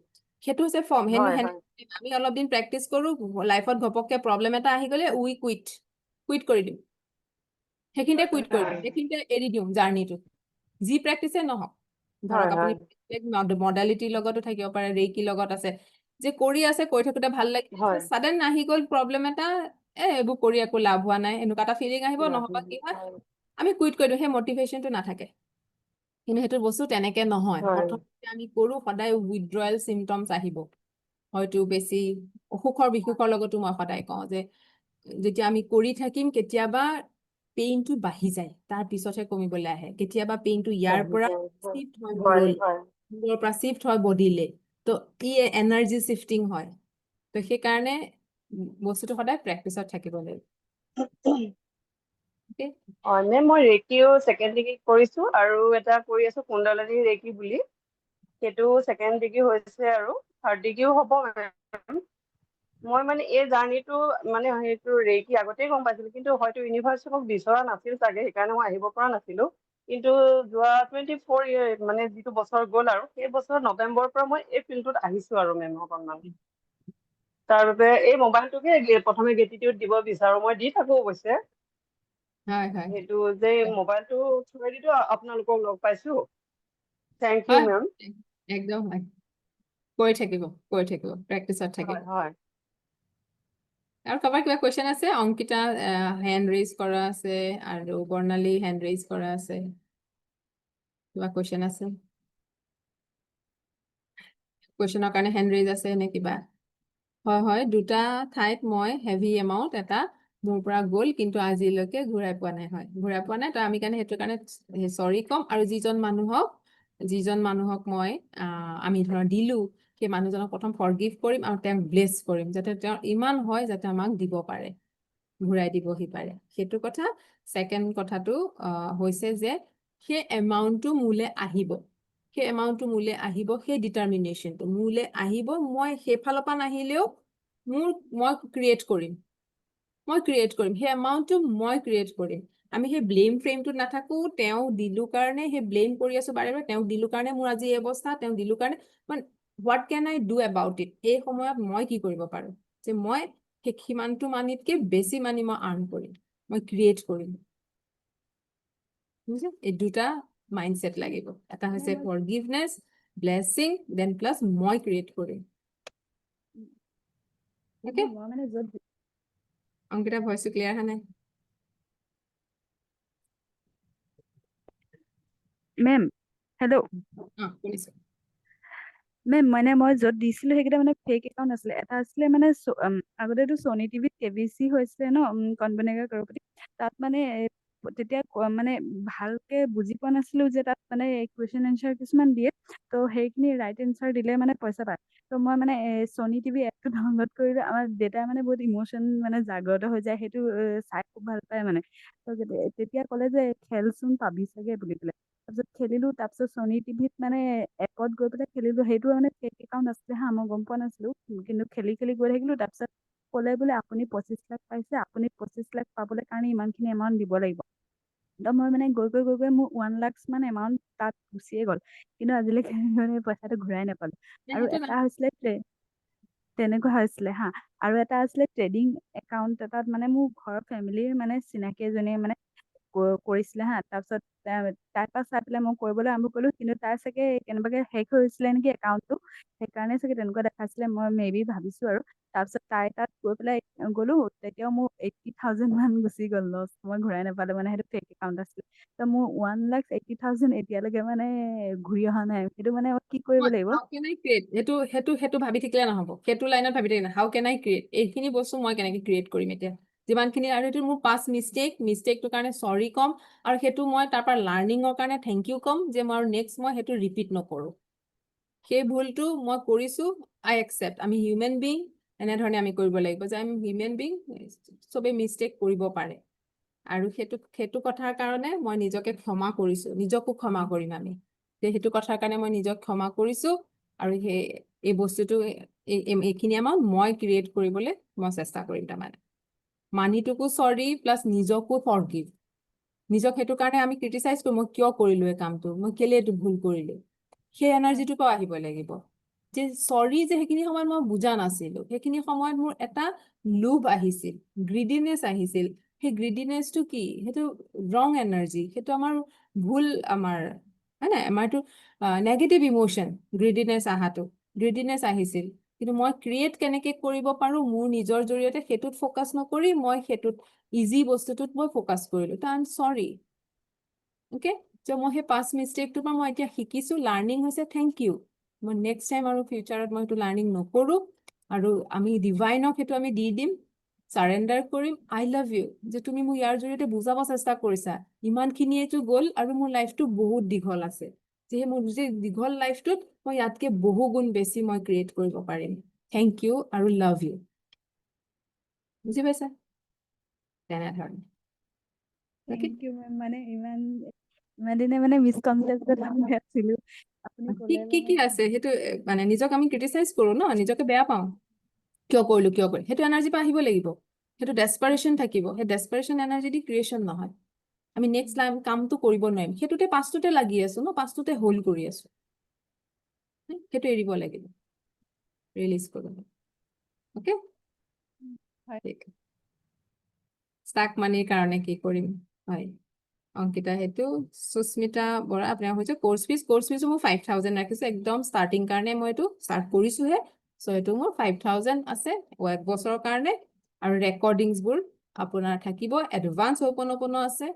সেইটো হৈছে ফৰ্ম হয় হয় আমি অলপ দিন প্ৰেক্টিচ কৰো লাইফত ঘপককে প্ৰব্লেম এটা আহি গ'লে উই কুইট কৰি দিম সেইখিনিতে কুইট কৰি দিম সেইখিনিতে এৰি দিওঁ জাৰ্ণিটো যি প্ৰেক্টিচে নহওক ধৰক হয় আপুনি হয় মডালিটিৰ লগতো থাকিব পাৰে ৰেইকিৰ লগত আছে যে কৰি থাকোতে ভাল লাগি আছে হয় ছাডেন আহি গ'ল প্ৰব্লেম এটা এইবোৰ কৰি একো লাভ হোৱা নাই এনেকুৱা এটা ফিলিং আহিব নহবা কি হয় আমি কুইট কৰি দিওঁ সেই মটিভেশ্যনটো নাথাকে কিন্তু সেইটো বস্তু তেনেকে নহয় হয় প্ৰথমতে আমি কৰো সদায় উইথড্ৰয়েল চিমটমছ আহিব হয়তো বেছি অসুখৰ বিসুখৰ লগতো মই সদায় কওঁ যে যেতিয়া আমি কৰি থাকিম কেতিয়াবা পেইনটো বাঢ়ি যায় তাৰ পিছতহে কমিবলৈ আহে কেতিয়াবা পেইনটো ইয়াৰ পৰা চিফ্ট হয় মূৰলৈ মূৰৰ পৰা চিফ্ট হয় বডিলে তো ই এনাৰ্জি চিফটিং হয় তো সেইকাৰণে বস্তুটো সদায় প্ৰেক্টিচত থাকিব লাগিব অ'কে হয় মেম মই ৰেকিও ছেকেণ্ড ডিগ্ৰী কৰিছো আৰু এটা কৰি আছো কুণ্ডলিনী ৰেকি বুলি সেইটো ছেকেণ্ড ডিগ্ৰী হৈছে আৰু থাৰ্ড ডিগ্ৰীও হ'ব মই মানে এই জাৰ্ণিটো মানে সেইটো ৰেকি আগতেই গম পাইছিলো কিন্তু হয়তো ইউনিভাৰ্চিটি মোক বিচৰা নাছিল চাগে সেইকাৰণে মই আহিব পৰা নাছিলো কিন্তু যোৱা 24 ইয়েৰ মানে যিটো বছৰ গ'ল আৰু সেই বছৰ নৱেম্বৰৰ পৰা মই এই ফিল্ডটোত আহিছো আৰু মেম অকণমান তাৰ বাবে এই মোবাইলটোকে প্ৰথমে গেটিটিউড দিব বিচাৰো মই দি থাকো অৱশ্যে সেইটো যে মোবাইলটো থ্ৰুৱেদিটো আপোনালোকক লগ পাইছো থেংক ইউ মেম একদম হয় কৰি থাকিব প্ৰেক্টিচত থাকিব হয় হয় আৰু কাৰোবাৰ কিবা কুৱেশ্যন আছে অংকিতা হেণ্ড ৰেইজ কৰা আছে আৰু বৰ্ণালী হেণ্ড ৰেইজ কৰা আছে কিবা কুৱেশ্যন আছে কুৱেশ্যনৰ কাৰণে হেণ্ড ৰেইজ আছে নে কিবা হয় দুটা ঠাইত মই হেভি এমাউণ্ট এটা মোৰ পৰা গ'ল কিন্তু আজিলৈকে ঘূৰাই পোৱা নাই তো আমি সেইটো কাৰণে চৰি ক'ম আৰু যিজন মানুহক মই আমি ধৰা দিলো সেই মানুহজনক প্ৰথম ফৰগিভ কৰিম আৰু তেওঁক ব্লেছ কৰিম যাতে তেওঁ ইমান হয় যাতে আমাক দিব পাৰে, ঘূৰাই দিবহি পাৰে। সেইটো কথা। ছেকেণ্ড কথাটো হৈছে যে সেই এমাউণ্টটো মোলে আহিব, সেই এমাউণ্টটো মোলে আহিব, সেই ডিটাৰমিনেশ্যনটো মোলে আহিব। মই সেইফালৰ পৰা নাহিলেও মই ক্ৰিয়েট কৰিম, সেই এমাউণ্টটো মই ক্ৰিয়েট কৰিম। আমি সেই ব্লেম ফ্ৰেমটোত নাথাকো, তেওঁ দিলো কাৰণে সেই ব্লেম কৰি আছো বাৰে বাৰে, তেওঁক দিলো কাৰণে মোৰ আজি এই অৱস্থা, তেওঁক দিলো কাৰণে মানে what can I do about it. এই সময়ত মই কি কৰিব পাৰো যে মই সেই সিমানটো মানিতকে বেছি মানি মই আৰ্ণ কৰিম, মই ক্ৰিয়েট কৰিম। বুজিছে? এই দুটা মাইণ্ডছেট লাগিব। এটা হৈছে ফৰগিভনেছ, ব্লেছিং, দেন প্লাছ মই ক্ৰিয়েট কৰিম। কিন্তু মই মানে য'ত অংকিতা ভইচটো ক্লিয়াৰ অহা নাই? মেম হেল্ল' শুনিছো। মেম মানে মই য'ত দিছিলো সেইকেইটা মানে ফেক একাউণ্ট আছিলে। এটা আছিলে মানে আগতেতো ছনী টিভিত কেবিচি হৈছিলে ন কনবনেগাৰ কৰপতি, তাত মানে তেতিয়া মানে ভালকে বুজি পোৱা নাছিলো যে তাত মানে কুৱেশ্যন এনচাৰ কিছুমান দিয়ে, তো সেইখিনি ৰাইট এনচাৰ দিলে মানে পইচা পায়। তো মই মানে ছনী টিভি এপটো ডাউনলোড কৰিলো। আমাৰ দেউতাই মানে বহুত ইম'চন মানে জাগ্ৰত হৈ যায়, সেইটো চাই খুব ভাল পায় মানে। তো তেতিয়া ক'লে যে খেলচোন পাবি চাগে বুলি পেলাই। তাৰপিছত খেলিলো, তাৰপিছত ছনী টিভিত মানে এপত গৈ পেলাই খেলিলো। সেইটো মানে ফেক একাউণ্ট আছিলে হা, মই গম পোৱা নাছিলো, কিন্তু খেলি গৈ থাকিলো। তাৰপিছত ক'লে বোলে আপুনি 25 লাখ পাইছে, আপুনি 25 লাখ পাবলৈ কাৰণে ইমানখিনি এমাউণ্ট দিব লাগিব। তো মই মানে গৈ মোৰ 1 লাখ মান এমাউণ্ট তাত গুচিয়ে গ'ল, কিন্তু আজিলৈকে মানে পইচাটো ঘূৰাই নাপালো। আৰু সেইটো এটা হৈছিলে তেনেকুৱা হৈছিলে হা। আৰু এটা আছিলে ট্ৰেডিং একাউণ্ট এটাত মানে মোৰ ঘৰৰ ফেমিলিৰ মানে চিনাকি এজনীয়ে মানে কৰিছিলে হা। তাৰপিছত তাৰ পৰা চাই পেলাই মই কৰিবলৈ আৰম্ভ কৰিলো, কিন্তু তাৰ চাগে কেনেবাকে হেক হৈছিলে নেকি একাউণ্টটো, সেইকাৰণে চাগে তেনেকুৱা দেখাইছিলে, মই মে বি ভাবিছো আৰু। তাৰপিছত তাই তাত গৈ পেলাই গ'লো, তেতিয়াও মোৰ 80,000 মান গুচি গ'ল লছ, মই ঘূৰাই নাপালো, মানে সেইটো ফেক একাউণ্ট আছিলে। তো মোৰ 1,80,000 এতিয়ালৈকে মানে ঘূৰি অহা নাই। সেইটো মানে কি কৰিব লাগিব? হাউ কেন আই ক্ৰিয়েট, সেইটো ভাবি থাকিলে নহ'ব, সেইটো লাইনত ভাবি থাকিলে হাউ কেন আই ক্ৰিয়েট, এইখিনি বস্তু মই কেনেকে ক্ৰিয়েট কৰিম এতিয়া যিমানখিনি। আৰু সেইটো মোৰ পাষ্ট মিষ্টেকটোৰ কাৰণে চৰি ক'ম, আৰু সেইটো মই তাৰ পৰা লাৰ্ণিঙৰ কাৰণে থেংক ইউ ক'ম, যে মই আৰু নেক্সট মই সেইটো ৰিপিট নকৰোঁ। সেই ভুলটো মই কৰিছো, আই একচেপ্ট। আমি হিউমেন বিং, এনেধৰণে আমি কৰিব লাগিব যে আমি হিউমেন বিং, চবেই মিষ্টেক কৰিব পাৰে। আৰু সেইটো কথাৰ কাৰণে মই নিজকে ক্ষমা কৰিছো, নিজকো ক্ষমা কৰিম আমি, যে সেইটো কথাৰ কাৰণে মই নিজক ক্ষমা কৰিছো। আৰু এই বস্তুটো এইখিনি এমাউণ্ট মই ক্ৰিয়েট কৰিবলৈ মই চেষ্টা কৰিম। তাৰমানে মানিটোকো চৰি প্লাছ নিজকো ফৰগিভ। নিজক সেইটো কাৰণে আমি ক্ৰিটিচাইজ কৰোঁ, মই কিয় কৰিলো এই কামটো, মই কেলে এইটো ভুল কৰিলো, সেই এনাৰ্জিটোৰ পৰা আহিব লাগিব। যে চৰি, যে সেইখিনি সময়ত মই বুজা নাছিলো, সেইখিনি সময়ত মোৰ এটা লোভ আহিছিল, গ্ৰিডিনেছ আহিছিল। সেই গ্ৰিডিনেছটো কি? সেইটো ৰং এনাৰ্জি, সেইটো আমাৰ ভুল, আমাৰ হয় নাই, আমাৰটো নেগেটিভ ইম'শ্যন। গ্ৰিডিনেছ আহিছিল, কিন্তু মই ক্ৰিয়েট কেনেকে কৰিব পাৰো মোৰ নিজৰ জৰিয়তে, সেইটোত ফ'কাছ নকৰি মই সেইটোত ইজি বস্তুটোত মই ফ'কাছ কৰিলো। তো আই এম চৰি, অ'কে। যে মই সেই পাষ্ট মিষ্টেকটোৰ পৰা মই এতিয়া শিকিছো, লাৰ্ণিং হৈছে, থেংক ইউ। মই নেক্সট টাইম আৰু ফিউচাৰত মই সেইটো লাৰ্ণিং নকৰোঁ। আৰু আমি ডিভাইনক সেইটো আমি দি দিম, চাৰেণ্ডাৰ কৰিম। আই লাভ ইউ, যে তুমি মোক ইয়াৰ জৰিয়তে বুজাব চেষ্টা কৰিছা, ইমানখিনিয়েতো গ'ল আৰু মোৰ লাইফটো বহুত দীঘল আছে, যে মোৰ যে দীঘল লাইফটোত মই ইয়াতকে বহু গুণ বেছি মই ক্ৰিয়েট কৰিব পাৰিম। থেংক ইউ আৰু লাভ ইউ। বুজি পাইছা? তেনেধৰণে। Thank you ma'am. মানে ইমান দিনে মানে মিসকনচেপ্টত আমি আছিলো, আপুনি কি ক'লে কি কি মানে আছে সেইটো মানে নিজক আমি ক্ৰিটিচাইজ কৰো ন, নিজকে বেয়া পাওঁ, কিয় কৰিলো, সেইটো এনাৰ্জিৰ পৰা আহিব লাগিব। সেইটো ডেছপাৰেশ্যন থাকিব, সেই ডেছপাৰেশ্যন এনাৰ্জি দি ক্ৰিয়েশ্যন নহয়। আমি নেক্সট কামটো কৰিব নোৱাৰিম, সেইটোতে পাছটোতে লাগি আছো ন, পাছটোতে হোল্ড কৰি আছো। সেইটো এৰিব লাগিব, ৰিলিজ কৰিব। অ'কে, হয়। ঠিক। ষ্টাক মানিৰ কাৰণে কি কৰিম? হয়, অংকিতা, সেইটো সুস্মিতা বৰা, আপোনাৰ হৈছে কোৰ্চ ফিজো মোৰ 5,000 ৰাখিছো, একদম ষ্টাৰ্টিং কাৰণে মই এইটো ষ্টাৰ্ট কৰিছোহে। চ' এইটো মোৰ 5,000 আছে 1 বছৰৰ কাৰণে। আৰু ৰেকৰ্ডিংছবোৰ আপোনাৰ থাকিব, এডভান্স হোপনপনো আছে,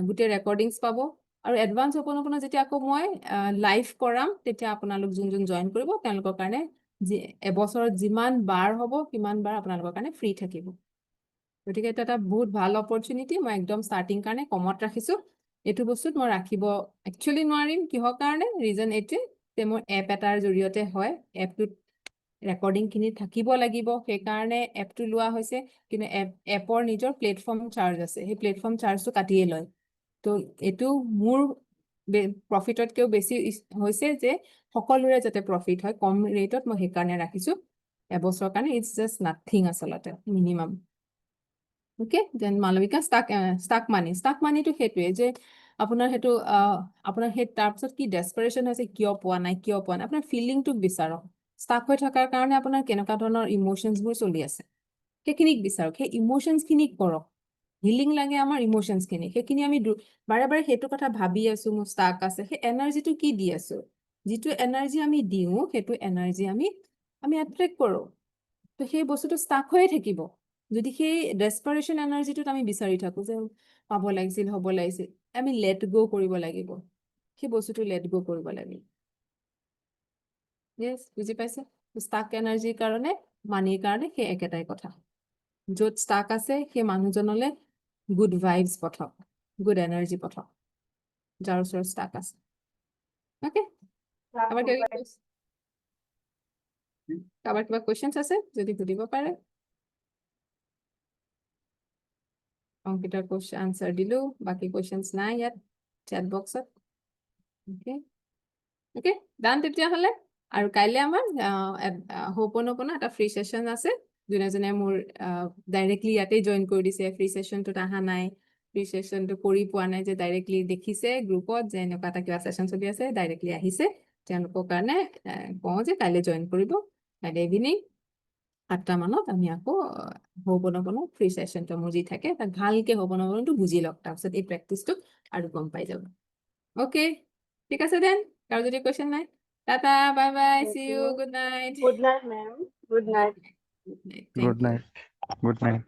গোটেই ৰেকৰ্ডিংছ পাব। আৰু এডভান্স হোপনপনো যেতিয়া আকৌ মই লাইভ কৰাম, তেতিয়া আপোনালোক যোন জইন কৰিব তেওঁলোকৰ কাৰণে এবছৰত যিমান বাৰ হ'ব সিমান বাৰ আপোনালোকৰ কাৰণে ফ্ৰী থাকিব। গতিকে এইটো এটা বহুত ভাল অপৰচুনিটি। মই একদম ষ্টাৰ্টিং কাৰণে কমত ৰাখিছো। এইটো বস্তুত মই ৰাখিব একচুৱেলি নোৱাৰিম, কিহৰ কাৰণে? ৰিজন এইটোৱে যে মোৰ এপ এটাৰ জৰিয়তে হয়, এপটোত ৰেকৰ্ডিংখিনি থাকিব লাগিব, সেইকাৰণে এপটো লোৱা হৈছে, কিন্তু এপৰ নিজৰ প্লেটফৰ্ম চাৰ্জ আছে, সেই প্লেটফৰ্ম চাৰ্জটো কাটিয়ে লয়। তো এইটো মোৰ প্ৰফিটতকৈও বেছি হৈছে যে সকলোৰে যাতে প্ৰফিট হয়, কম ৰেটত মই সেইকাৰণে ৰাখিছোঁ এবছৰৰ কাৰণে। ইটছ জাষ্ট নাথিং আচলতে, মিনিমাম। অ'কে, দেন মালবিকা ষ্টাক মানিটো সেইটোৱে যে আপোনাৰ সেইটো আপোনাৰ সেই তাৰপিছত কি ডেছপাৰেশ্যন হৈছে, কিয় পোৱা নাই আপোনাৰ ফিলিংটোক বিচাৰক। ষ্টাক হৈ থকাৰ কাৰণে আপোনাৰ কেনেকুৱা ধৰণৰ ইম'শ্যনছবোৰ চলি আছে সেইখিনিক বিচাৰক, সেই ইম'শ্যনছখিনিক কৰক। হিলিং লাগে আমাৰ ইম'শ্যনছখিনি, সেইখিনি আমি বাৰে বাৰে সেইটো কথা ভাবি আছো, মোৰ ষ্টাক আছে, সেই এনাৰ্জিটো কি দি আছো, যিটো এনাৰ্জি আমি দিওঁ সেইটো এনাৰ্জি আমি এট্ৰেক্ট কৰোঁ। তো সেই বস্তুটো ষ্টাক হৈয়ে থাকিব যদি সেই ডেছপাৰেশ্যন এনাৰ্জিটোত আমি বিচাৰি থাকোঁ যে পাব লাগিছিল, হ'ব লাগিছিল। আমি লেট গ' কৰিব লাগিব, সেই বস্তুটো লেট গ' কৰিব লাগিব। য়েছ, বুজি পাইছে? ষ্টাক এনাৰ্জিৰ কাৰণে, মানিৰ কাৰণে সেই একেটাই কথা। য'ত ষ্টাক আছে সেই মানুহজনলৈ গুড ভাইবছ পঠাওক, গুড এনাৰ্জি পঠাওক, যাৰ ওচৰত ষ্টাক আছে। অ'কে, কাৰোবাৰ কিবা কুৱেশ্যনছ আছে যদি সুধিব পাৰে। অংকিতাৰ কুৱেশ্যন আনচাৰ দিলো, বাকী কুৱেশ্যনছ নাই ইয়াত চেট বক্সত। অ'কে অ'কে, ডান তেতিয়াহ'লে। আৰু কাইলৈ আমাৰ হোপনপনা এটা ফ্ৰী ছেশ্যন আছে। যোনে যোনে মোৰ ডাইৰেক্টলি ইয়াতেই জইন কৰি দিছে, ফ্ৰী ছেশ্যনটোত অহা নাই, ফ্ৰী ছেশ্যনটো কৰি পোৱা নাই, যে ডাইৰেক্টলি দেখিছে গ্ৰুপত যে এনেকুৱা এটা কিবা ছেশ্যন চলি আছে, ডাইৰেক্টলি আহিছে, তেওঁলোকৰ কাৰণে কওঁ যে কাইলৈ জইন কৰিব। কাইলৈ ইভিনিং 8টা মানত আমি আকৌ হোপনপনা ফ্ৰী ছেশ্যনটো মোৰ যি থাকে তাক ভালকৈ হোপনপনাটো বুজি লওক, তাৰপিছত এই প্ৰেক্টিচটো আৰু গম পাই যাব। অ'কে, ঠিক আছে দেন। কাৰো যদি কুৱেশ্যন নাই, tata, bye bye, see you, good night. Good night ma'am, good night. Thank Good you. night. Good night.